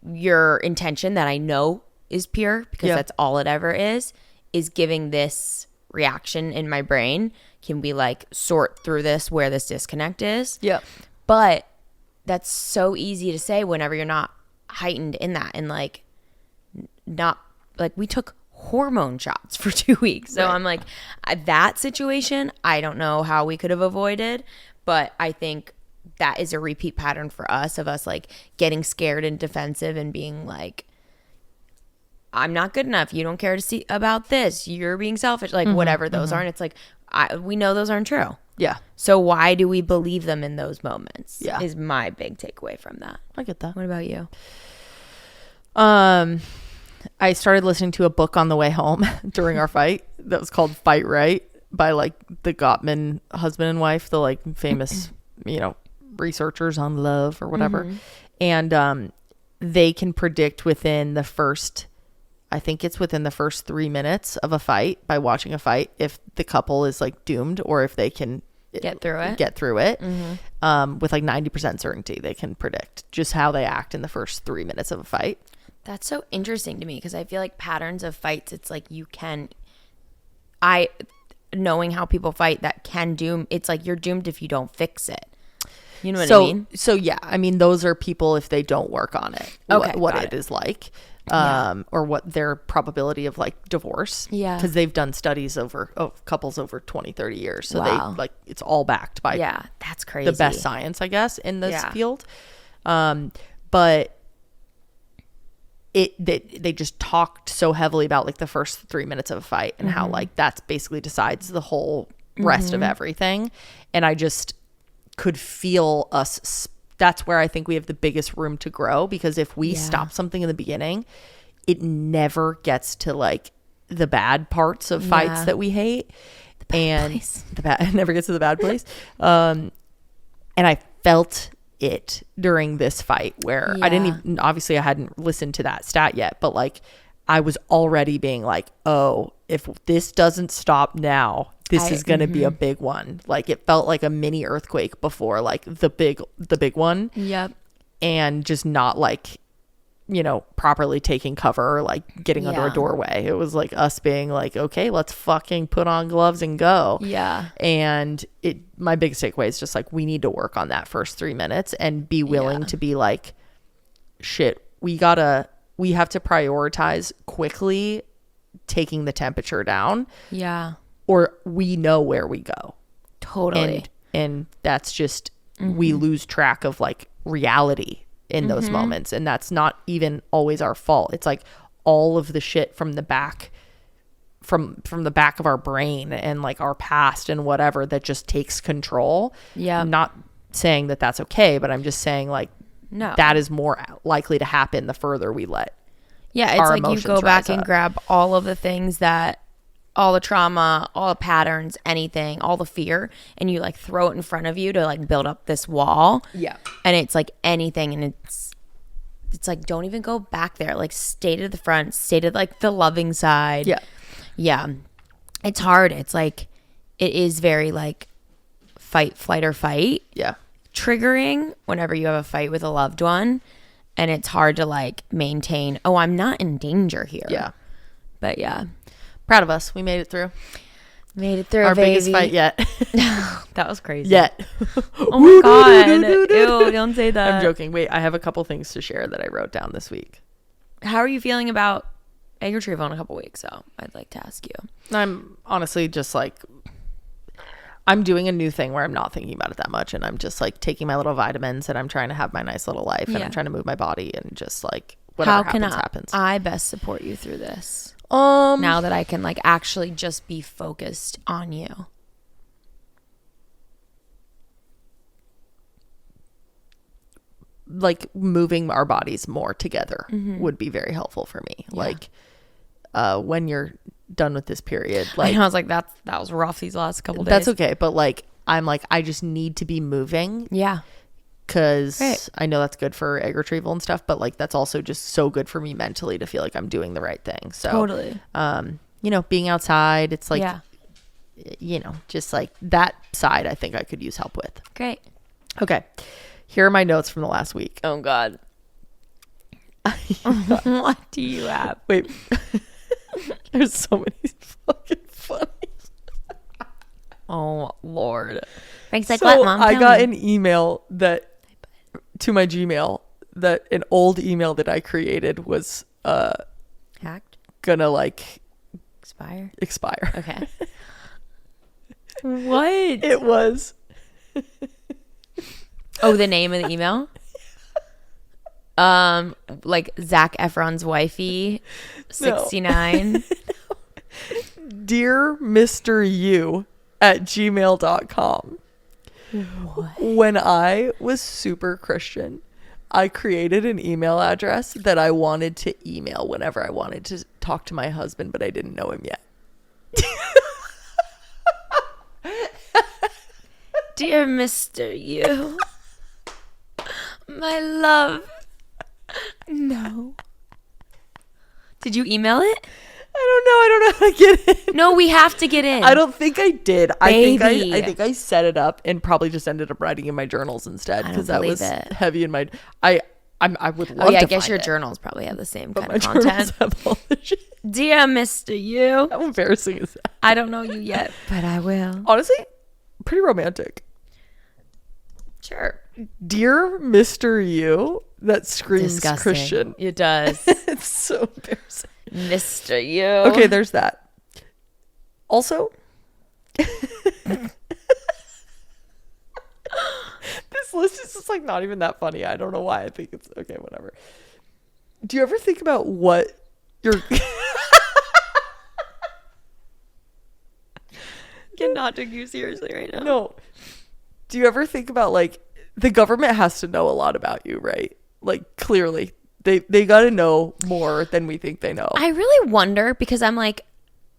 [SPEAKER 1] your intention that I know is pure, because that's all it ever is giving this reaction in my brain. Can we like sort through this, where this disconnect is?
[SPEAKER 2] Yeah.
[SPEAKER 1] But that's so easy to say whenever you're not heightened in that. And like not like we took hormone shots for 2 weeks. So
[SPEAKER 2] Right.
[SPEAKER 1] I'm like, that situation, I don't know how we could have avoided, but I think that is a repeat pattern for us of us like getting scared and defensive and being like, I'm not good enough. You don't care to see about this. You're being selfish. Like whatever those are. And it's like, we know those aren't true.
[SPEAKER 2] Yeah.
[SPEAKER 1] So why do we believe them in those moments?
[SPEAKER 2] Yeah.
[SPEAKER 1] Is my big takeaway from that.
[SPEAKER 2] I get that.
[SPEAKER 1] What about you?
[SPEAKER 2] I started listening to a book on the way home during our fight that was called Fight Right by like the Gottman husband and wife, the like famous, researchers on love or whatever. And they can predict within the first 3 minutes of a fight by watching a fight if the couple is like doomed or if they can
[SPEAKER 1] Get through it.
[SPEAKER 2] With like 90% certainty. They can predict just how they act in the first 3 minutes of a fight.
[SPEAKER 1] That's so interesting to me because I feel like patterns of fights, it's like knowing how people fight, that can doom. It's like you're doomed if you don't fix it. You know what I mean?
[SPEAKER 2] So yeah, I mean, those are people if they don't work on it,
[SPEAKER 1] Okay,
[SPEAKER 2] what
[SPEAKER 1] got
[SPEAKER 2] it
[SPEAKER 1] it.
[SPEAKER 2] is like, or what their probability of like divorce.
[SPEAKER 1] Yeah.
[SPEAKER 2] Because they've done studies of couples over 20, 30 years. So
[SPEAKER 1] Wow.
[SPEAKER 2] they like, it's all backed by
[SPEAKER 1] That's crazy.
[SPEAKER 2] the best science, I guess, in this
[SPEAKER 1] Yeah.
[SPEAKER 2] field. But they just talked so heavily about like the first 3 minutes of a fight and how like that's basically decides the whole rest of everything. And I just could feel us. That's where I think we have the biggest room to grow, because if we stop something in the beginning, it never gets to like the bad parts of fights that we hate. It never gets to the bad place. And I felt it during this fight where I didn't even, obviously I hadn't listened to that stat yet, but like I was already being like, oh, if this doesn't stop now, this is going to be a big one. Like it felt like a mini earthquake before like the big one.
[SPEAKER 1] Yep.
[SPEAKER 2] And just not like, properly taking cover or like getting under a doorway. It was like us being like, okay, let's fucking put on gloves and go.
[SPEAKER 1] Yeah.
[SPEAKER 2] And my biggest takeaway is just like, we need to work on that first 3 minutes and be willing to be like, shit, we have to prioritize quickly taking the temperature down.
[SPEAKER 1] Yeah.
[SPEAKER 2] Or we know where we go.
[SPEAKER 1] Totally.
[SPEAKER 2] And that's just, we lose track of like reality in those moments. And that's not even always our fault. It's like all of the shit from the back, from the back of our brain and like our past and whatever that just takes control.
[SPEAKER 1] Yeah.
[SPEAKER 2] I'm not saying that that's okay, but I'm just saying like,
[SPEAKER 1] No.
[SPEAKER 2] that is more likely to happen the further we let
[SPEAKER 1] Yeah, it's
[SPEAKER 2] our
[SPEAKER 1] like you
[SPEAKER 2] emotions
[SPEAKER 1] go back
[SPEAKER 2] rise
[SPEAKER 1] and
[SPEAKER 2] up.
[SPEAKER 1] grab all of the things all the trauma, all the patterns, anything, all the fear, and you like throw it in front of you to like build up this wall.
[SPEAKER 2] Yeah.
[SPEAKER 1] And it's like anything, and it's like, don't even go back there. Like stay to the front, stay to like the loving side.
[SPEAKER 2] Yeah.
[SPEAKER 1] Yeah. It's hard. It's like, it is very like fight, flight, or fight.
[SPEAKER 2] Yeah.
[SPEAKER 1] Triggering whenever you have a fight with a loved one, and it's hard to like maintain, oh, I'm not in danger here.
[SPEAKER 2] Yeah.
[SPEAKER 1] But yeah,
[SPEAKER 2] Proud of us. We made it through.
[SPEAKER 1] made it through,
[SPEAKER 2] Our
[SPEAKER 1] baby.
[SPEAKER 2] biggest fight yet.
[SPEAKER 1] That was crazy.
[SPEAKER 2] Yet.
[SPEAKER 1] Oh my god. Ew, don't say that.
[SPEAKER 2] I'm joking. Wait, I have a couple things to share that I wrote down this week.
[SPEAKER 1] How are you feeling about egg retrieval in a couple weeks? So I'd like to ask you.
[SPEAKER 2] I'm honestly just like, I'm doing a new thing where I'm not thinking about it that much, and I'm just like taking my little vitamins, and I'm trying to have my nice little life, and I'm trying to move my body, and just like whatever happens.
[SPEAKER 1] I best support you through this? Now that I can like actually just be focused on you.
[SPEAKER 2] Like moving our bodies more together would be very helpful for me.
[SPEAKER 1] Yeah.
[SPEAKER 2] Like when you're done with this period,
[SPEAKER 1] I
[SPEAKER 2] like
[SPEAKER 1] know, I was like, that was rough these last couple days.
[SPEAKER 2] that's okay, but like I'm like, I just need to be moving.
[SPEAKER 1] Yeah.
[SPEAKER 2] Because I know that's good for egg retrieval and stuff, but like that's also just so good for me mentally to feel like I'm doing the right thing. So
[SPEAKER 1] Totally.
[SPEAKER 2] Being outside, it's like just like that side I think I could use help with.
[SPEAKER 1] Great.
[SPEAKER 2] Okay. Here are my notes from the last week.
[SPEAKER 1] Oh God. What do you have?
[SPEAKER 2] Wait. There's so many fucking funny.
[SPEAKER 1] Oh Lord. Thanks. Like
[SPEAKER 2] So
[SPEAKER 1] what, Mom?
[SPEAKER 2] I
[SPEAKER 1] Tell
[SPEAKER 2] got
[SPEAKER 1] me.
[SPEAKER 2] an email to my Gmail, that an old email that I created was
[SPEAKER 1] How
[SPEAKER 2] gonna like
[SPEAKER 1] Expire.
[SPEAKER 2] expire.
[SPEAKER 1] Okay. What?
[SPEAKER 2] It was.
[SPEAKER 1] Oh, the name of the email? Like Zac Efron's wifey, 69.
[SPEAKER 2] Dear Mr. You at gmail.com.
[SPEAKER 1] What?
[SPEAKER 2] When I was super Christian, I created an email address that I wanted to email whenever I wanted to talk to my husband, but I didn't know him yet.
[SPEAKER 1] Dear Mr. You, my love. No. Did you email it?
[SPEAKER 2] I don't know how to get in.
[SPEAKER 1] No, we have to get in.
[SPEAKER 2] I don't think I did.
[SPEAKER 1] Baby.
[SPEAKER 2] I think I set it up and probably just ended up writing in my journals instead
[SPEAKER 1] I
[SPEAKER 2] because
[SPEAKER 1] don't
[SPEAKER 2] that was
[SPEAKER 1] believe it.
[SPEAKER 2] heavy in my. I would love.
[SPEAKER 1] Oh yeah,
[SPEAKER 2] to
[SPEAKER 1] I guess
[SPEAKER 2] find
[SPEAKER 1] your
[SPEAKER 2] it,
[SPEAKER 1] journals probably have the same
[SPEAKER 2] but
[SPEAKER 1] kind
[SPEAKER 2] my
[SPEAKER 1] of
[SPEAKER 2] journals
[SPEAKER 1] content.
[SPEAKER 2] have all the shit.
[SPEAKER 1] Dear Mr. You,
[SPEAKER 2] How embarrassing is that?
[SPEAKER 1] I don't know you yet, but I will.
[SPEAKER 2] Honestly, pretty romantic.
[SPEAKER 1] Sure.
[SPEAKER 2] Dear Mr. You, that screams
[SPEAKER 1] Disgusting.
[SPEAKER 2] Christian.
[SPEAKER 1] It does.
[SPEAKER 2] It's so embarrassing.
[SPEAKER 1] Mr. You.
[SPEAKER 2] Okay, there's that. Also, this list is just like not even that funny. I don't know why. I think it's okay, whatever. Do you ever think about what your
[SPEAKER 1] Cannot take you seriously right now.
[SPEAKER 2] no? Do you ever think about like the government has to know a lot about you, right? Like clearly they got to know more than we think they know.
[SPEAKER 1] I really wonder because I'm like,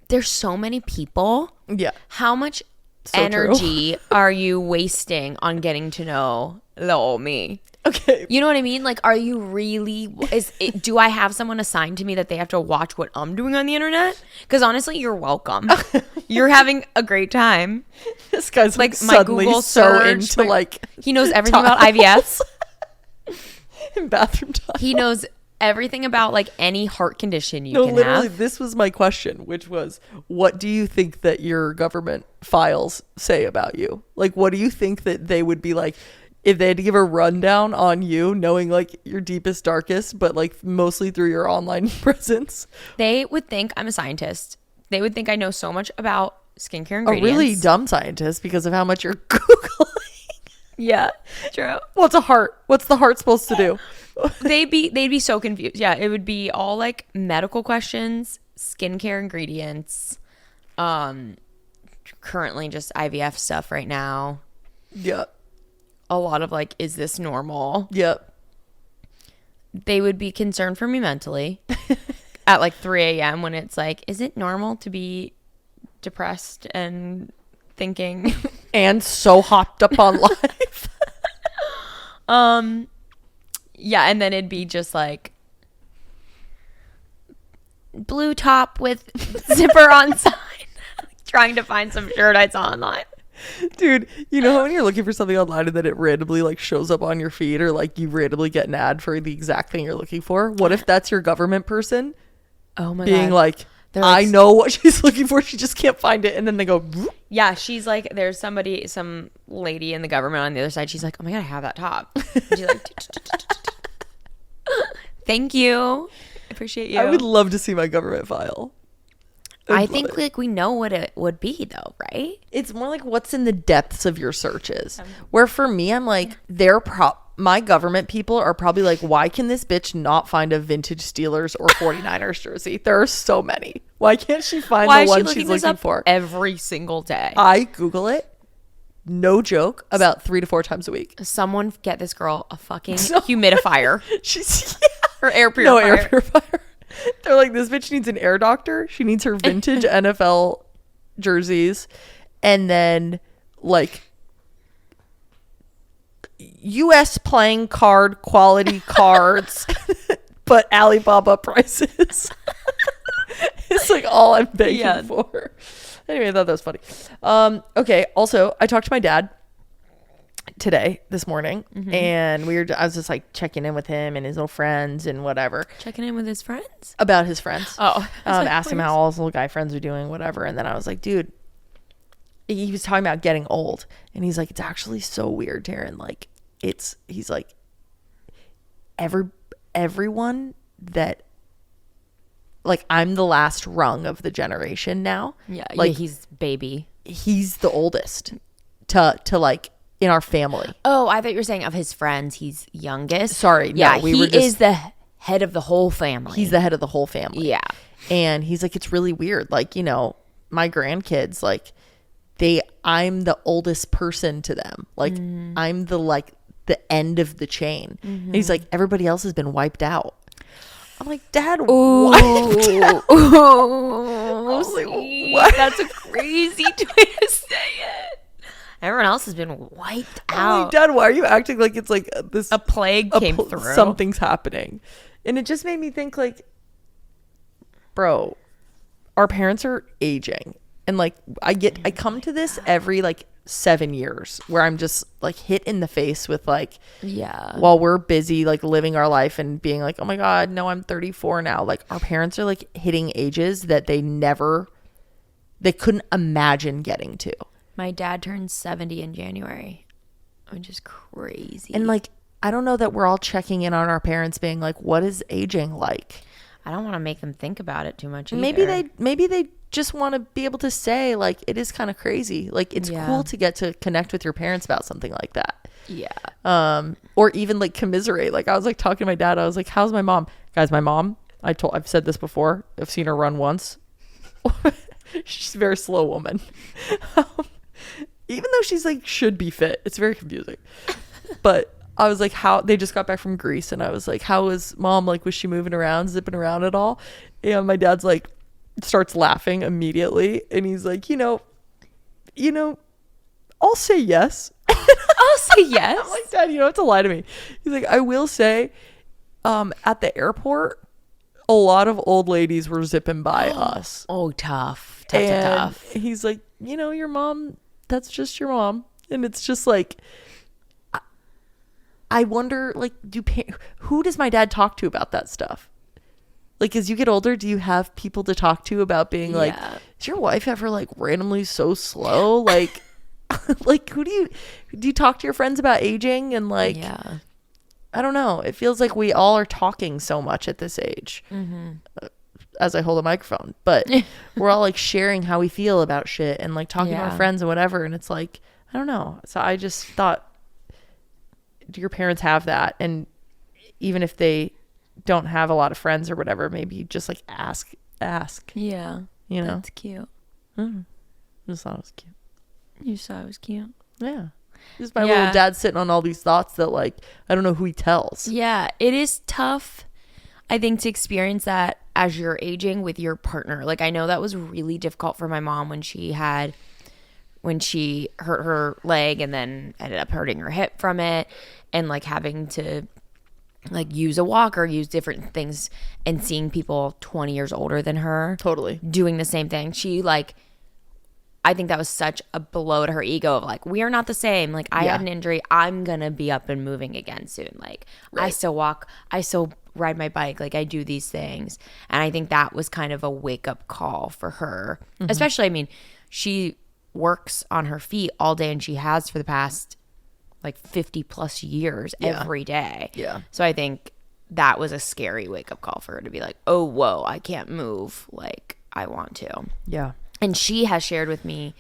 [SPEAKER 1] there's so many people.
[SPEAKER 2] Yeah.
[SPEAKER 1] How much
[SPEAKER 2] So
[SPEAKER 1] energy are you wasting on getting to know little me?
[SPEAKER 2] Okay.
[SPEAKER 1] You know what I mean? Like, are you really? Do I have someone assigned to me that they have to watch what I'm doing on the internet? Because honestly, you're welcome. You're having a great time.
[SPEAKER 2] This guy's like
[SPEAKER 1] my
[SPEAKER 2] suddenly
[SPEAKER 1] Google
[SPEAKER 2] so
[SPEAKER 1] search,
[SPEAKER 2] into like
[SPEAKER 1] he knows everything about IVF.
[SPEAKER 2] in bathroom time.
[SPEAKER 1] He knows everything about like any heart condition you
[SPEAKER 2] No,
[SPEAKER 1] can
[SPEAKER 2] literally,
[SPEAKER 1] have.
[SPEAKER 2] this was my question, which was, what do you think that your government files say about you? Like, what do you think that they would be like if they had to give a rundown on you, knowing like your deepest, darkest, but like mostly through your online presence?
[SPEAKER 1] They would think I'm a scientist. They would think I know so much about skincare
[SPEAKER 2] A
[SPEAKER 1] ingredients.
[SPEAKER 2] really dumb scientist because of how much you're Googling.
[SPEAKER 1] Yeah, true.
[SPEAKER 2] What's a heart? What's the heart supposed to do?
[SPEAKER 1] They'd be so confused. Yeah, it would be all like medical questions, skincare ingredients, currently just IVF stuff right now.
[SPEAKER 2] Yep.
[SPEAKER 1] A lot of like, is this normal?
[SPEAKER 2] Yep.
[SPEAKER 1] They would be concerned for me mentally at like 3 a.m. when it's like, is it normal to be depressed and thinking?
[SPEAKER 2] And so hopped up on life.
[SPEAKER 1] Yeah, and then it'd be just like blue top with zipper on side. Trying to find some shirt I saw online.
[SPEAKER 2] Dude, you know how when you're looking for something online and then it randomly like shows up on your feed, or like you randomly get an ad for the exact thing you're looking for? What if that's your government person
[SPEAKER 1] Oh my
[SPEAKER 2] being
[SPEAKER 1] god.
[SPEAKER 2] like, I know what she's looking for, she just can't find it, and then they go "Vroom."
[SPEAKER 1] Yeah, she's like, there's some lady in the government on the other side. She's like, oh my god, I have that top. And she's like, thank you. I appreciate you.
[SPEAKER 2] I would love to see my government file.
[SPEAKER 1] I
[SPEAKER 2] I'd
[SPEAKER 1] think
[SPEAKER 2] love it.
[SPEAKER 1] like we know what it would be though, right?
[SPEAKER 2] It's more like what's in the depths of your searches. Where for me, I'm like, my government people are probably like, why can this bitch not find a vintage Steelers or 49ers jersey? There are so many. Why can't she find the one she's looking for?
[SPEAKER 1] Every single day.
[SPEAKER 2] I Google it, no joke, about 3 to 4 times a week.
[SPEAKER 1] Someone get this girl a fucking humidifier
[SPEAKER 2] She's
[SPEAKER 1] or air purifier.
[SPEAKER 2] no air purifier. They're like, this bitch needs an air doctor. She needs her vintage NFL jerseys, and then like US playing card quality cards, but Alibaba prices. It's like all I'm begging for. Anyway, I thought that was funny. Okay. Also, I talked to my dad today, this morning, and I was just like checking in with him and his little friends and whatever.
[SPEAKER 1] Checking in with his friends?
[SPEAKER 2] About his friends.
[SPEAKER 1] Oh.
[SPEAKER 2] Asked him how all his little guy friends are doing, whatever. And then I was like, dude, he was talking about getting old, and he's like, it's actually so weird, Taryn. Like, he's like, everyone that like I'm the last rung of the generation now.
[SPEAKER 1] Yeah,
[SPEAKER 2] like
[SPEAKER 1] he's baby.
[SPEAKER 2] He's the oldest to like in our family.
[SPEAKER 1] Oh, I thought you were saying of his friends, he's youngest.
[SPEAKER 2] Sorry,
[SPEAKER 1] yeah,
[SPEAKER 2] no,
[SPEAKER 1] he is the head of the whole family.
[SPEAKER 2] He's the head of the whole family.
[SPEAKER 1] Yeah,
[SPEAKER 2] and he's like, it's really weird. Like, you know, my grandkids, like I'm the oldest person to them. Like I'm the end of the chain. And he's like, everybody else has been wiped out. I'm like, Dad,
[SPEAKER 1] ooh,
[SPEAKER 2] what?
[SPEAKER 1] Oh,
[SPEAKER 2] I was like, what?
[SPEAKER 1] That's a crazy way to say it. Everyone else has been wiped out.
[SPEAKER 2] Like, Dad, why are you acting like it's like this?
[SPEAKER 1] A plague came through.
[SPEAKER 2] Something's happening. And it just made me think like, bro, our parents are aging. And like, I come to this every like 7 years where I'm just like hit in the face with like,
[SPEAKER 1] yeah,
[SPEAKER 2] while we're busy like living our life and being like, oh my God, no, I'm 34 now. Like our parents are like hitting ages that they couldn't imagine getting to.
[SPEAKER 1] My dad turned 70 in January, which is crazy.
[SPEAKER 2] And like, I don't know that we're all checking in on our parents being like, what is aging like?
[SPEAKER 1] I don't want to make them think about it too much either.
[SPEAKER 2] Maybe they just want to be able to say like, it is kind of crazy. Like it's cool to get to connect with your parents about something like that.
[SPEAKER 1] Yeah.
[SPEAKER 2] Or even like commiserate. Like I was like talking to my dad. I was like, how's my mom? Guys, my mom, I've said this before. I've seen her run once. She's a very slow woman. Even though she's like, should be fit. It's very confusing. But I was like, how they just got back from Greece. And I was like, how was mom? Like, was she moving around, zipping around at all? And my dad's like, starts laughing immediately. And he's like, you know, I'll say yes.
[SPEAKER 1] I'll say yes.
[SPEAKER 2] I'm like, Dad, you don't have to lie to me. He's like, I will say, at the airport, a lot of old ladies were zipping by us.
[SPEAKER 1] Oh, tough.
[SPEAKER 2] He's like, you know, your mom, that's just your mom. And it's just like, I wonder, like, who does my dad talk to about that stuff? Like, as you get older, do you have people to talk to about being like, is your wife ever like randomly so slow? Like, like, who do you talk to your friends about aging? And like, I don't know. It feels like we all are talking so much at this age. As I hold a microphone, but we're all like sharing how we feel about shit and like talking to our friends and whatever. And it's like, I don't know. So I just thought, do your parents have that? And even if they don't have a lot of friends or whatever, maybe you just like ask.
[SPEAKER 1] Yeah.
[SPEAKER 2] You know?
[SPEAKER 1] That's cute.
[SPEAKER 2] I just thought it was cute.
[SPEAKER 1] You saw it was cute.
[SPEAKER 2] Yeah. Just my little dad sitting on all these thoughts that like, I don't know who he tells.
[SPEAKER 1] Yeah. It is tough, I think, to experience that as you're aging with your partner. Like, I know that was really difficult for my mom when she hurt her leg and then ended up hurting her hip from it, and like having to like use a walker, use different things, and seeing people 20 years older than her
[SPEAKER 2] Totally
[SPEAKER 1] doing the same thing. She like, I think that was such a blow to her ego of like, we are not the same. Like, I had an injury. I'm going to be up and moving again soon. Like, I still walk. I still ride my bike. Like, I do these things. And I think that was kind of a wake up call for her. Especially, I mean, she works on her feet all day, and she has for the past like 50 plus years every day. Yeah. So I think that was a scary wake up call for her to be like, oh, whoa, I can't move like I want to.
[SPEAKER 2] Yeah.
[SPEAKER 1] And she has shared with me,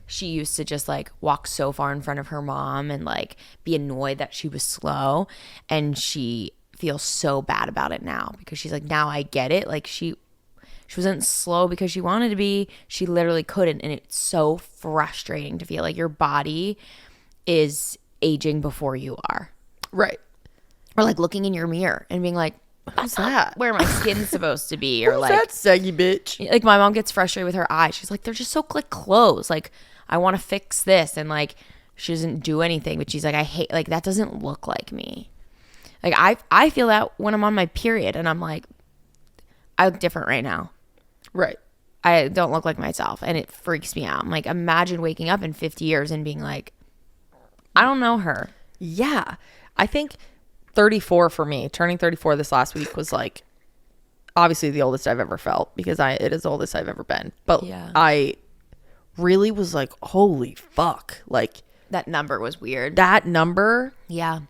[SPEAKER 1] she used to just like walk so far in front of her mom and like be annoyed that she was slow. And she feels so bad about it now because she's like, now I get it. Like she wasn't slow because she wanted to be. She literally couldn't. And it's so frustrating to feel like your body is aging before you are.
[SPEAKER 2] Right.
[SPEAKER 1] Or like looking in your mirror and being like,
[SPEAKER 2] what's that?
[SPEAKER 1] Where my skin's supposed to be? Or like,
[SPEAKER 2] that saggy bitch?
[SPEAKER 1] Like my mom gets frustrated with her eyes. She's like, they're just so like closed. Like I want to fix this, and like she doesn't do anything. But she's like, I hate, like that doesn't look like me. Like I feel that when I'm on my period, and I'm like, I look different right now.
[SPEAKER 2] Right.
[SPEAKER 1] I don't look like myself, and it freaks me out. I'm like, imagine waking up in 50 years and being like, I don't know her.
[SPEAKER 2] Yeah. I think 34 for me, turning 34 this last week was like obviously the oldest I've ever felt, because it is the oldest I've ever been. But I really was like, holy fuck. Like
[SPEAKER 1] that number was weird.
[SPEAKER 2] That number.
[SPEAKER 1] Yeah.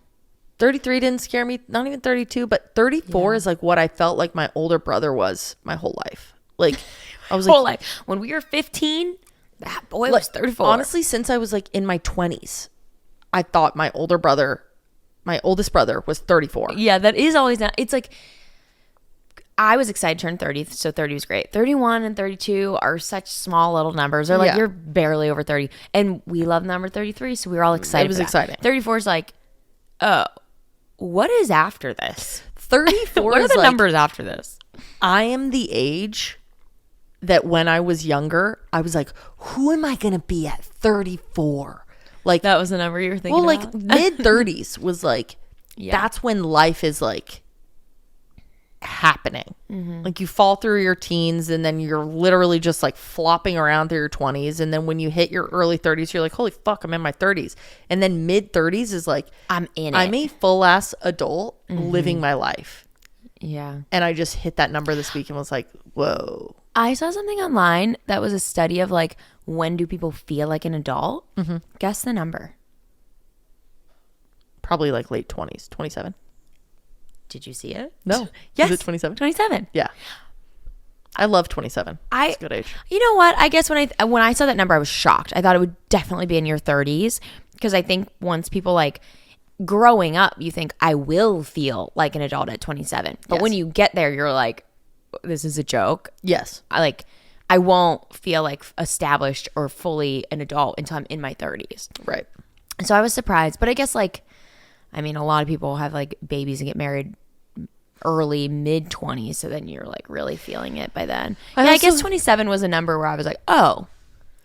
[SPEAKER 2] 33 didn't scare me. Not even 32, but 34 is like what I felt like my older brother was my whole life. Like I was
[SPEAKER 1] whole
[SPEAKER 2] like,
[SPEAKER 1] life. When we were 15, that boy
[SPEAKER 2] like,
[SPEAKER 1] was 34.
[SPEAKER 2] honestly, since I was like in my 20s, I thought my oldest brother was 34.
[SPEAKER 1] Yeah, that is always not. It's like I was excited to turn 30, so 30 was great. 31 and 32 are such small little numbers. They're like
[SPEAKER 2] Yeah.
[SPEAKER 1] you're barely over 30, and we love number 33, so we were all excited.
[SPEAKER 2] It was
[SPEAKER 1] for that.
[SPEAKER 2] exciting.
[SPEAKER 1] 34 is like, oh, what is after this?
[SPEAKER 2] 34
[SPEAKER 1] What are
[SPEAKER 2] is
[SPEAKER 1] the
[SPEAKER 2] like,
[SPEAKER 1] numbers after this?
[SPEAKER 2] I am the age that when I was younger, I was like, who am I going to be at 34? Like,
[SPEAKER 1] That was the number you were thinking.
[SPEAKER 2] well, like
[SPEAKER 1] about?
[SPEAKER 2] mid 30s was like,
[SPEAKER 1] Yeah.
[SPEAKER 2] that's when life is like happening. Like you fall through your teens and then you're literally just like flopping around through your 20s. And then when you hit your early 30s, you're like, holy fuck, I'm in my 30s. And then mid 30s is like,
[SPEAKER 1] I'm in it.
[SPEAKER 2] I'm a full ass adult living my life.
[SPEAKER 1] Yeah.
[SPEAKER 2] And I just hit that number this week and was like, whoa.
[SPEAKER 1] I saw something online that was a study of like when do people feel like an adult? Guess the number.
[SPEAKER 2] Probably like late 20s, 27.
[SPEAKER 1] Did you see it?
[SPEAKER 2] No.
[SPEAKER 1] Yes.
[SPEAKER 2] Is it 27?
[SPEAKER 1] 27.
[SPEAKER 2] Yeah. I love 27. It's a good age.
[SPEAKER 1] You know what? I guess when I saw that number, I was shocked. I thought it would definitely be in your 30s because I think once people like growing up, you think I will feel like an adult at 27. But
[SPEAKER 2] Yes.
[SPEAKER 1] when you get there, you're like, this is a joke.
[SPEAKER 2] Yes.
[SPEAKER 1] I won't feel like established or fully an adult until I'm in my 30s.
[SPEAKER 2] Right.
[SPEAKER 1] So I was surprised, but I guess like, I mean, a lot of people have like babies and get married early mid 20s, so then you're like really feeling it by then. I guess 27 was a number where I was like, oh,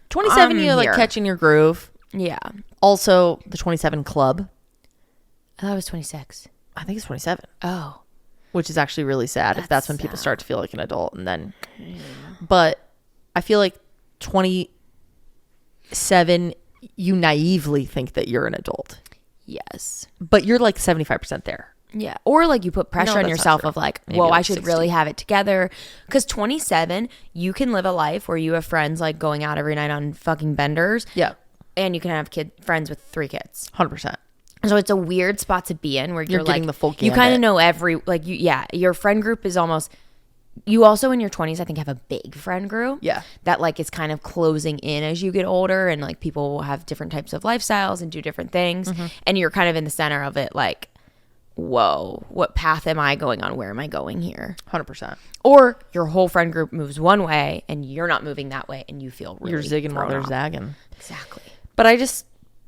[SPEAKER 2] 27,
[SPEAKER 1] I'm
[SPEAKER 2] you're like
[SPEAKER 1] here.
[SPEAKER 2] catching your groove.
[SPEAKER 1] yeah.
[SPEAKER 2] Also, the 27 Club.
[SPEAKER 1] I thought it was 26.
[SPEAKER 2] I think it's 27,
[SPEAKER 1] Oh,
[SPEAKER 2] which is actually really sad if that's when people
[SPEAKER 1] sad.
[SPEAKER 2] start to feel like an adult. And then, but I feel like 27, you naively think that you're an adult,
[SPEAKER 1] yes.
[SPEAKER 2] but you're like 75% there.
[SPEAKER 1] Yeah. Or like you put pressure
[SPEAKER 2] No,
[SPEAKER 1] on
[SPEAKER 2] that's not
[SPEAKER 1] yourself
[SPEAKER 2] true.
[SPEAKER 1] of like,
[SPEAKER 2] Maybe
[SPEAKER 1] whoa, I
[SPEAKER 2] like
[SPEAKER 1] should
[SPEAKER 2] 60.
[SPEAKER 1] really have it together. Because 27, you can live a life where you have friends like going out every night on fucking benders.
[SPEAKER 2] Yeah.
[SPEAKER 1] And you can have friends with 3 kids.
[SPEAKER 2] 100%.
[SPEAKER 1] So it's a weird spot to be in where you're
[SPEAKER 2] getting
[SPEAKER 1] like
[SPEAKER 2] the full
[SPEAKER 1] you kind
[SPEAKER 2] gambit.
[SPEAKER 1] of know your friend group is almost, you also in your 20s I think have a big friend group
[SPEAKER 2] Yeah.
[SPEAKER 1] that like is kind of closing in as you get older, and like people will have different types of lifestyles and do different things, and you're kind of in the center of it, like, whoa, what path am I going on, where am I going here?
[SPEAKER 2] 100%.
[SPEAKER 1] Or your whole friend group moves one way and you're not moving that way and you feel really
[SPEAKER 2] You're zigging while
[SPEAKER 1] thrown
[SPEAKER 2] they're
[SPEAKER 1] off.
[SPEAKER 2] zagging.
[SPEAKER 1] Exactly.
[SPEAKER 2] But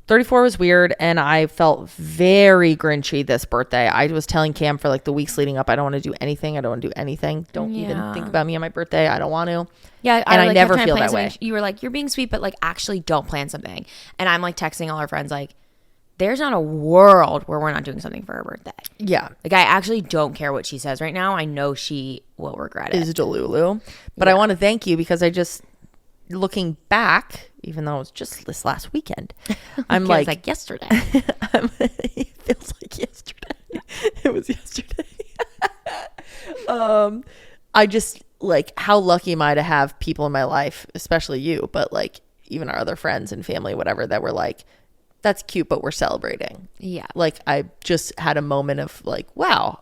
[SPEAKER 2] 34 was weird, and I felt very grinchy this birthday. I was telling Cam for like the weeks leading up, I don't want to do anything. I don't want to do anything. Don't even
[SPEAKER 1] Yeah.
[SPEAKER 2] think about me on my birthday. I don't want to.
[SPEAKER 1] Yeah,
[SPEAKER 2] And I
[SPEAKER 1] like,
[SPEAKER 2] never
[SPEAKER 1] kept trying to
[SPEAKER 2] feel
[SPEAKER 1] plan
[SPEAKER 2] that way.
[SPEAKER 1] something. You were like, you're being sweet, but like actually don't plan something. And I'm like texting all our friends like, there's not a world where we're not doing something for her birthday.
[SPEAKER 2] Yeah.
[SPEAKER 1] Like I actually don't care what she says right now. I know she will regret it.
[SPEAKER 2] Is Delulu. But I want to thank you because I just, looking back, even though it was just this last weekend, I'm
[SPEAKER 1] It was
[SPEAKER 2] like,
[SPEAKER 1] like yesterday.
[SPEAKER 2] it feels like yesterday. It was yesterday. I just like, how lucky am I to have people in my life, especially you, but like even our other friends and family, whatever, that were like, that's cute, but we're celebrating.
[SPEAKER 1] Yeah.
[SPEAKER 2] Like I just had a moment of like, wow,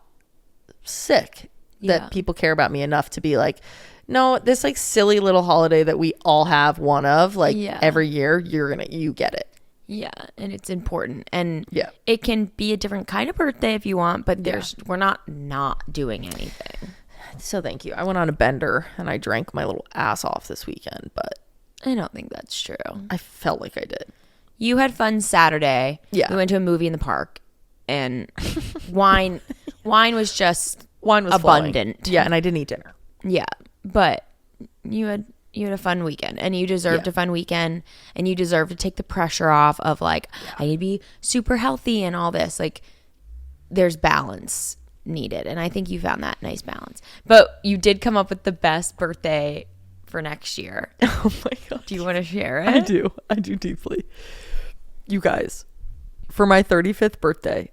[SPEAKER 2] sick that
[SPEAKER 1] Yeah.
[SPEAKER 2] people care about me enough to be like, no, this like silly little holiday that we all have one of, like
[SPEAKER 1] Yeah.
[SPEAKER 2] every year, you get it.
[SPEAKER 1] Yeah, and it's important, and
[SPEAKER 2] Yeah.
[SPEAKER 1] it can be a different kind of birthday if you want, but we're not doing anything.
[SPEAKER 2] So thank you. I went on a bender and I drank my little ass off this weekend, but
[SPEAKER 1] I don't think that's true.
[SPEAKER 2] I felt like I did.
[SPEAKER 1] You had fun Saturday.
[SPEAKER 2] Yeah.
[SPEAKER 1] We went to a movie in the park, and wine was just
[SPEAKER 2] Wine was
[SPEAKER 1] abundant.
[SPEAKER 2] flowing. Yeah, and I didn't eat dinner.
[SPEAKER 1] Yeah, but you had a fun weekend, and you deserved
[SPEAKER 2] Yeah.
[SPEAKER 1] a fun weekend, and you deserve to take the pressure off of like, I need to be super healthy and all this. Like, there's balance needed, and I think you found that nice balance. But you did come up with the best birthday for next year.
[SPEAKER 2] Oh my god.
[SPEAKER 1] Do you want to share it?
[SPEAKER 2] I do. I do deeply. You guys, for my 35th birthday,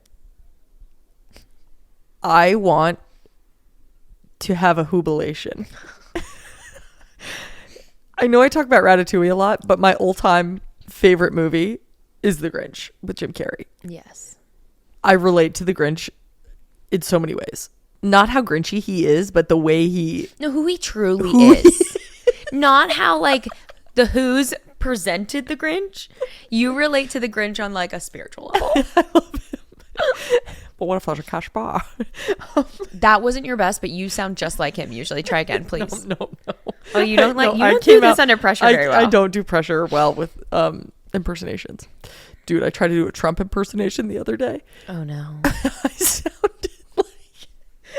[SPEAKER 2] I want to have a jubilation. I know I talk about Ratatouille a lot, but my all-time favorite movie is The Grinch with Jim Carrey.
[SPEAKER 1] Yes.
[SPEAKER 2] I relate to the Grinch in so many ways. Not how Grinchy he is, but the way he...
[SPEAKER 1] No, who he truly is. Not how, like, the Who's presented the Grinch. You relate to the Grinch on, like, a spiritual level.
[SPEAKER 2] I love him. But what if there's a cash bar?
[SPEAKER 1] That wasn't your best, but you sound just like him usually. Try again, please.
[SPEAKER 2] No.
[SPEAKER 1] Oh, you don't like...
[SPEAKER 2] No,
[SPEAKER 1] you don't do this under pressure very well.
[SPEAKER 2] I don't do pressure well with impersonations. Dude, I tried to do a Trump impersonation the other day.
[SPEAKER 1] Oh, no.
[SPEAKER 2] I sounded like...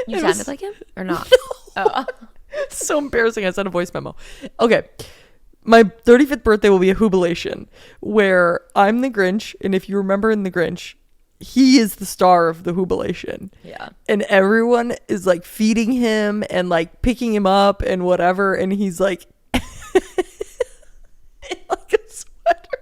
[SPEAKER 1] You sounded like him or not?
[SPEAKER 2] No.
[SPEAKER 1] Oh.
[SPEAKER 2] It's so embarrassing. I sent a voice memo. Okay. My 35th birthday will be a jubilation where I'm the Grinch. And if you remember in the Grinch, he is the star of the jubilation.
[SPEAKER 1] Yeah.
[SPEAKER 2] And everyone is like feeding him and like picking him up and whatever. And he's like, in like a sweater.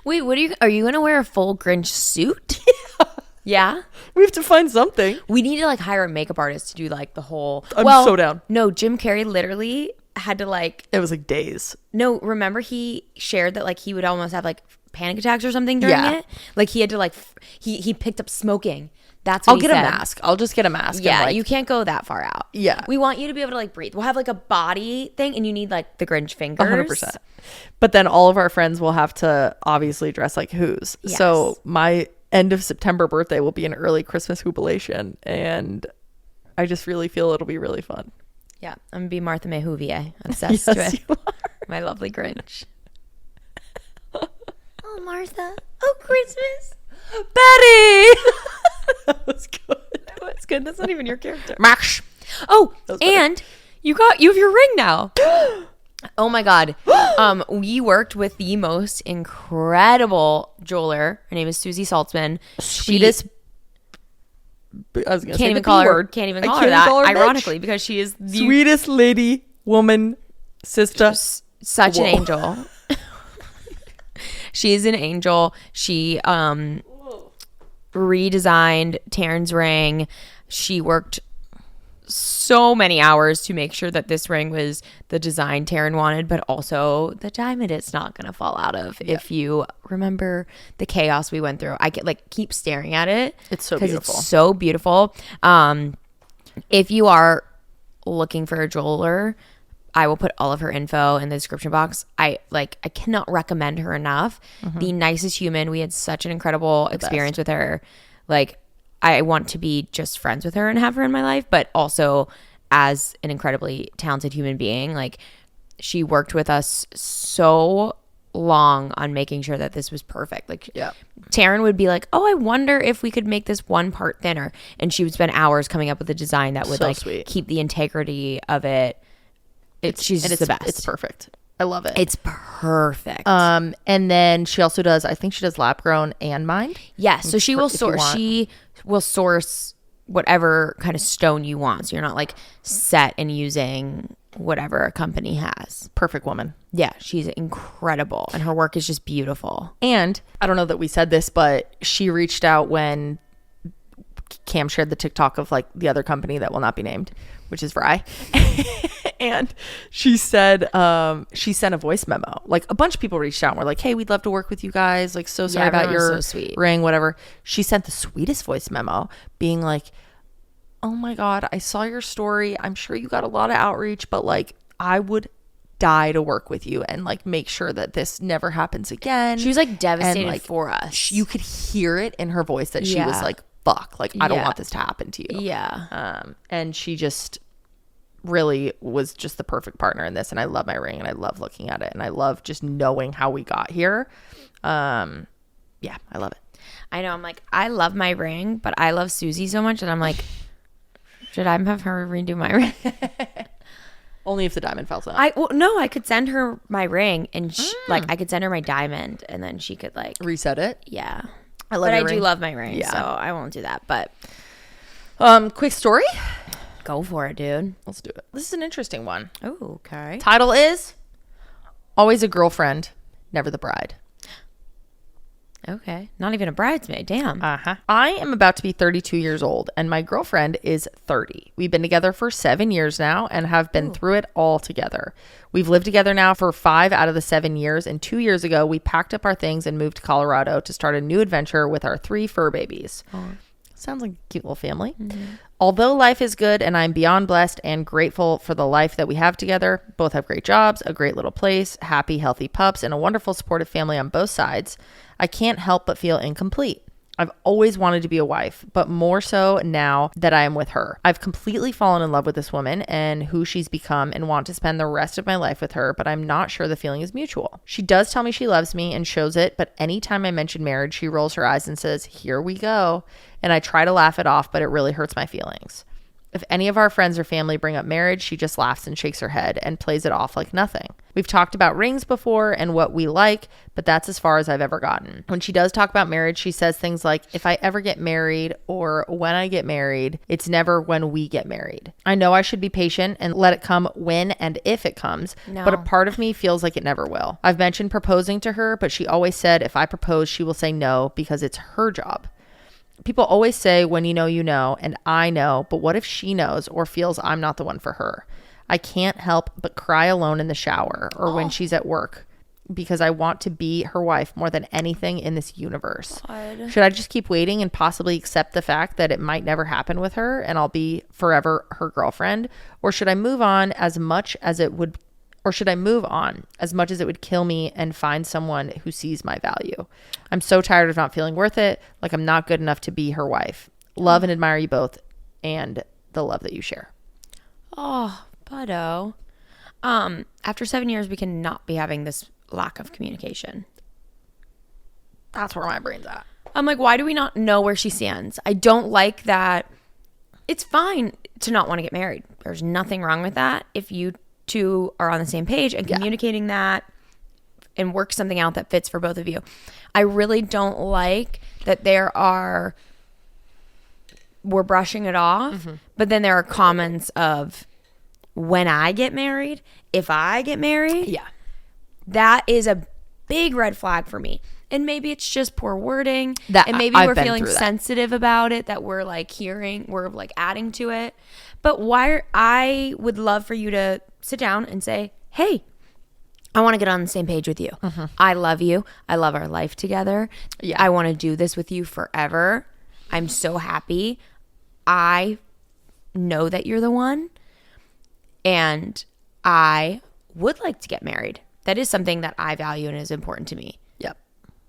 [SPEAKER 1] Wait, are you going to wear a full Grinch suit?
[SPEAKER 2] Yeah.
[SPEAKER 1] Yeah?
[SPEAKER 2] We have to find something.
[SPEAKER 1] We need to like hire a makeup artist to do like the whole...
[SPEAKER 2] I'm so down.
[SPEAKER 1] No, Jim Carrey literally had to like...
[SPEAKER 2] It was like days.
[SPEAKER 1] No, remember he shared that like he would almost have like panic attacks or something during it? Like he had to like... He picked up smoking. That's what
[SPEAKER 2] I'll get
[SPEAKER 1] said.
[SPEAKER 2] a mask. I'll just get a mask.
[SPEAKER 1] Yeah,
[SPEAKER 2] and, like,
[SPEAKER 1] you can't go that far out.
[SPEAKER 2] Yeah.
[SPEAKER 1] We want you to be able to like breathe. We'll have like a body thing and you need like the Grinch fingers.
[SPEAKER 2] 100%. But then all of our friends will have to obviously dress like Who's.
[SPEAKER 1] Yes.
[SPEAKER 2] So my end of September birthday will be an early Christmas jubilation. And I just really feel it'll be really fun.
[SPEAKER 1] Yeah, I'm going to be Martha May Whovier. Obsessed with my lovely Grinch. Oh, Martha. Oh, Christmas.
[SPEAKER 2] Betty! That was good.
[SPEAKER 1] That was good. That's not even your character.
[SPEAKER 2] Max.
[SPEAKER 1] Oh, and you have your ring now. Oh my God. We worked with the most incredible jeweler. Her name is Susie Saltzman.
[SPEAKER 2] Sweetest. I was gonna
[SPEAKER 1] Can't even call her that. Ironically, because she is the
[SPEAKER 2] sweetest lady, woman, sister.
[SPEAKER 1] Such an angel. She is an angel. She redesigned Taryn's ring. She worked so many hours to make sure that this ring was the design Taryn wanted, but also the diamond it's not going to fall out of. Yeah. If you remember the chaos we went through, I could like keep staring at it.
[SPEAKER 2] It's so beautiful.
[SPEAKER 1] It's so beautiful. If you are looking for a jeweler, I will put all of her info in the description box. I cannot recommend her enough. Mm-hmm. The nicest human. We had such an incredible experience with her. Like, I want to be just friends with her and have her in my life, but also as an incredibly talented human being. Like, she worked with us so long on making sure that this was perfect. Like, yeah. Taryn would be like, oh, I wonder if we could make this one part thinner. And she would spend hours coming up with a design that would keep the integrity of it. She's just the best.
[SPEAKER 2] It's perfect. I love it.
[SPEAKER 1] It's perfect.
[SPEAKER 2] And then she also does, I think she does lab grown and mined.
[SPEAKER 1] Yes. So she will source whatever kind of stone you want. So you're not like set in using whatever a company has.
[SPEAKER 2] Perfect woman.
[SPEAKER 1] Yeah, she's incredible. And her work is just beautiful.
[SPEAKER 2] And I don't know that we said this, but she reached out when Cam shared the TikTok of like the other company that will not be named, which is Vry. And she said she sent a voice memo. Like a bunch of people reached out and were like, hey, we'd love to work with you guys. Like, so sorry about your ring, whatever. She sent the sweetest voice memo being like, oh my God, I saw your story. I'm sure you got a lot of outreach, but like I would die to work with you and like make sure that this never happens again.
[SPEAKER 1] She was like devastated for us.
[SPEAKER 2] You could hear it in her voice that she was like, fuck, like I don't want this to happen to you.
[SPEAKER 1] Yeah.
[SPEAKER 2] And she just really was just the perfect partner in this. And I love my ring and I love looking at it and I love just knowing how we got here. Yeah, I love it.
[SPEAKER 1] I know. I'm like, I love my ring, but I love Susie so much. And I'm like, should I have her redo my ring?
[SPEAKER 2] Only if the diamond falls out.
[SPEAKER 1] No, I could send her my ring and I could send her my diamond and then she could like
[SPEAKER 2] reset it.
[SPEAKER 1] Yeah.
[SPEAKER 2] I love
[SPEAKER 1] but
[SPEAKER 2] ring.
[SPEAKER 1] I do love my ring, so I won't do that. But
[SPEAKER 2] quick story.
[SPEAKER 1] Go for it, dude.
[SPEAKER 2] Let's do it. This is an interesting one.
[SPEAKER 1] Oh, okay.
[SPEAKER 2] Title is Always a Girlfriend, Never the Bride.
[SPEAKER 1] Okay. Not even a bridesmaid. Damn.
[SPEAKER 2] I am about to be 32 years old and my girlfriend is 30. We've been together for 7 years now and have been through it all together. We've lived together now for 5 out of the 7 years, and 2 years ago we packed up our things and moved to Colorado to start a new adventure with our 3 fur babies. Sounds like a cute little family. Although life is good and I'm beyond blessed and grateful for the life that we have together, both have great jobs, a great little place, happy, healthy pups, and a wonderful supportive family on both sides, I can't help but feel incomplete. I've always wanted to be a wife, but more so now that I am with her. I've completely fallen in love with this woman and who she's become and want to spend the rest of my life with her, but I'm not sure the feeling is mutual. She does tell me she loves me and shows it, but anytime I mention marriage, she rolls her eyes and says, "Here we go." And I try to laugh it off, but it really hurts my feelings. If any of our friends or family bring up marriage, she just laughs and shakes her head and plays it off like nothing. We've talked about rings before and what we like, but that's as far as I've ever gotten. When she does talk about marriage, she says things like, if I ever get married or when I get married, it's never when we get married. I know I should be patient and let it come when and if it comes, but a part of me feels like it never will. I've mentioned proposing to her, but she always said if I propose, she will say no because it's her job. People always say when you know, and I know, but what if she knows or feels I'm not the one for her? I can't help but cry alone in the shower or when she's at work because I want to be her wife more than anything in this universe. God. Should I just keep waiting and possibly accept the fact that it might never happen with her and I'll be forever her girlfriend? Or should I move on as much as it would kill me and find someone who sees my value? I'm so tired of not feeling worth it, like I'm not good enough to be her wife. Love and admire you both and the love that you share.
[SPEAKER 1] Oh, buddo. After 7 years, we cannot be having this lack of communication.
[SPEAKER 2] That's where my brain's at.
[SPEAKER 1] I'm like, why do we not know where she stands? I don't like that. It's fine to not want to get married. There's nothing wrong with that. If you two are on the same page and communicating that and work something out that fits for both of you. I really don't like that we're brushing it off, but then there are comments of when I get married, if I get married, that is a big red flag for me. And maybe it's just poor wording, and maybe we're feeling sensitive about it, that we're like we're like adding to it. But I would love for you to sit down and say, hey, I want to get on the same page with you. I love you. I love our life together. I want to do this with you forever. I'm so happy. I know that you're the one. And I would like to get married. That is something that I value and is important to me.
[SPEAKER 2] Yep.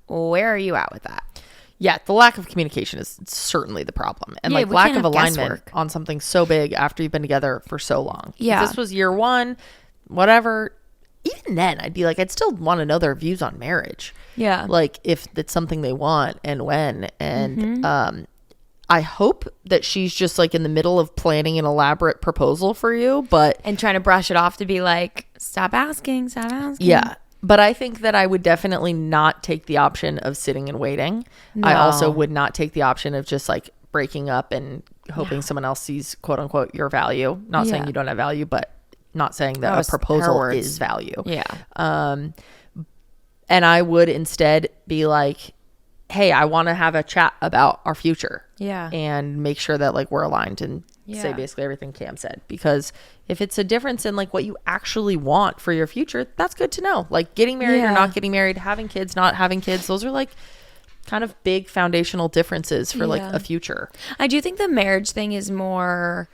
[SPEAKER 1] Where are you at with that?
[SPEAKER 2] Yeah, the lack of communication is certainly the problem. And like lack of alignment on something so big after you've been together for so long. Yeah. If this was year one, whatever, even then I'd be like, I'd still want to know their views on marriage.
[SPEAKER 1] Yeah.
[SPEAKER 2] Like if it's something they want and when. And I hope that she's just like in the middle of planning an elaborate proposal for you,
[SPEAKER 1] and trying to brush it off to be like, stop asking.
[SPEAKER 2] Yeah. But I think that I would definitely not take the option of sitting and waiting. No. I also would not take the option of just like breaking up and hoping someone else sees quote unquote your value. Not saying you don't have value, but not saying that a proposal is value.
[SPEAKER 1] Yeah.
[SPEAKER 2] And I would instead be like, hey, I want to have a chat about our future.
[SPEAKER 1] Yeah.
[SPEAKER 2] And make sure that like we're aligned and say basically everything Cam said. Because if it's a difference in like what you actually want for your future, that's good to know. Like getting married or not getting married, having kids, not having kids, those are like kind of big foundational differences for like a future.
[SPEAKER 1] I do think the marriage thing is more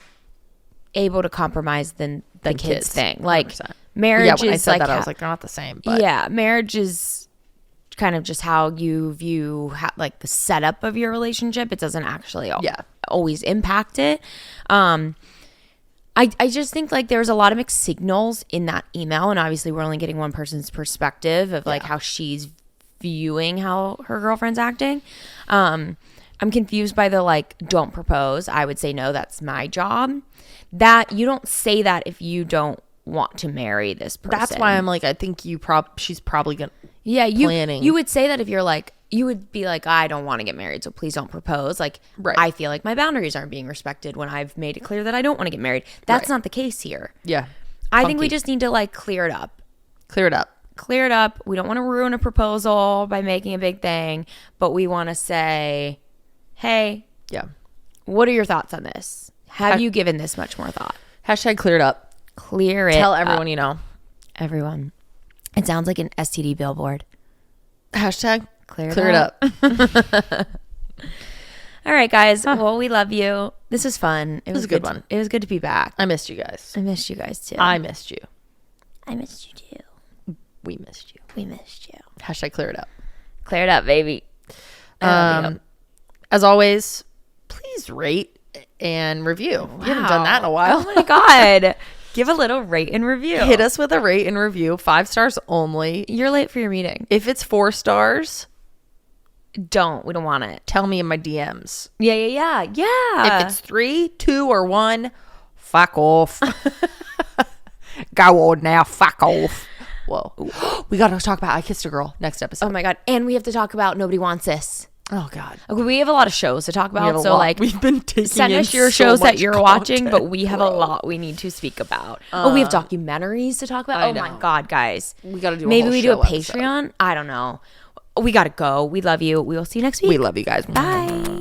[SPEAKER 1] able to compromise than the kids thing. Like 100%. Marriage
[SPEAKER 2] when
[SPEAKER 1] is
[SPEAKER 2] I said
[SPEAKER 1] like
[SPEAKER 2] that, I was like, they're not the same. But
[SPEAKER 1] marriage is kind of just how you view like the setup of your relationship. It doesn't actually always impact it. I just think like there's a lot of mixed signals in that email, and obviously we're only getting one person's perspective of like how she's viewing how her girlfriend's acting. I'm confused by the like, don't propose. I would say no, that's my job. That you don't say that if you don't want to marry this person.
[SPEAKER 2] That's why I'm like, I think she's probably gonna planning.
[SPEAKER 1] You would say that if you're like, you would be like, I don't want to get married, so please don't propose. Like, I feel like my boundaries aren't being respected when I've made it clear that I don't want to get married. That's not the case here.
[SPEAKER 2] Yeah.
[SPEAKER 1] I think we just need to like clear it up.
[SPEAKER 2] Clear it up.
[SPEAKER 1] clear it up. We don't want to ruin a proposal by making a big thing, but we want to say, hey,
[SPEAKER 2] Yeah.
[SPEAKER 1] what are your thoughts on this? Have you given this much more thought?
[SPEAKER 2] Hashtag clear it up.
[SPEAKER 1] Clear it
[SPEAKER 2] Tell everyone
[SPEAKER 1] up.
[SPEAKER 2] you know.
[SPEAKER 1] Everyone. It sounds like an STD billboard.
[SPEAKER 2] Hashtag
[SPEAKER 1] Clear it
[SPEAKER 2] it up.
[SPEAKER 1] All right, guys. Well, we love you. This was fun. It was
[SPEAKER 2] a good one.
[SPEAKER 1] It was good to be back.
[SPEAKER 2] I missed you guys.
[SPEAKER 1] I missed you guys too.
[SPEAKER 2] I missed you.
[SPEAKER 1] I missed you too.
[SPEAKER 2] We missed you.
[SPEAKER 1] We missed you.
[SPEAKER 2] Hashtag clear it up.
[SPEAKER 1] Clear it up, baby. I love you.
[SPEAKER 2] As always, please rate and review. We haven't done that in a while.
[SPEAKER 1] Oh my God. Give a little rate and review.
[SPEAKER 2] Hit us with a rate and review. 5 stars only.
[SPEAKER 1] You're late for your meeting.
[SPEAKER 2] If it's 4 stars,
[SPEAKER 1] We don't want it.
[SPEAKER 2] tell me in my DMs.
[SPEAKER 1] Yeah.
[SPEAKER 2] If it's 3, 2, or 1, fuck off. Go on now. Fuck off. Whoa. We got to talk about I Kissed a Girl next episode.
[SPEAKER 1] Oh my God. And we have to talk about Nobody Wants This.
[SPEAKER 2] Oh God.
[SPEAKER 1] Okay, we have a lot of shows to talk
[SPEAKER 2] We have
[SPEAKER 1] about.
[SPEAKER 2] a
[SPEAKER 1] So
[SPEAKER 2] lot.
[SPEAKER 1] like
[SPEAKER 2] We've been taking
[SPEAKER 1] send
[SPEAKER 2] in
[SPEAKER 1] us your
[SPEAKER 2] so
[SPEAKER 1] shows that
[SPEAKER 2] much
[SPEAKER 1] you're watching, but
[SPEAKER 2] content,
[SPEAKER 1] we have a lot we need to speak about. We have documentaries to talk about.
[SPEAKER 2] I
[SPEAKER 1] Oh my
[SPEAKER 2] know.
[SPEAKER 1] God, guys.
[SPEAKER 2] We got to do a
[SPEAKER 1] Maybe
[SPEAKER 2] whole
[SPEAKER 1] we do a
[SPEAKER 2] show episode.
[SPEAKER 1] Patreon. I don't know. We got to go. We love you. We will see you next week.
[SPEAKER 2] We love you guys.
[SPEAKER 1] Bye.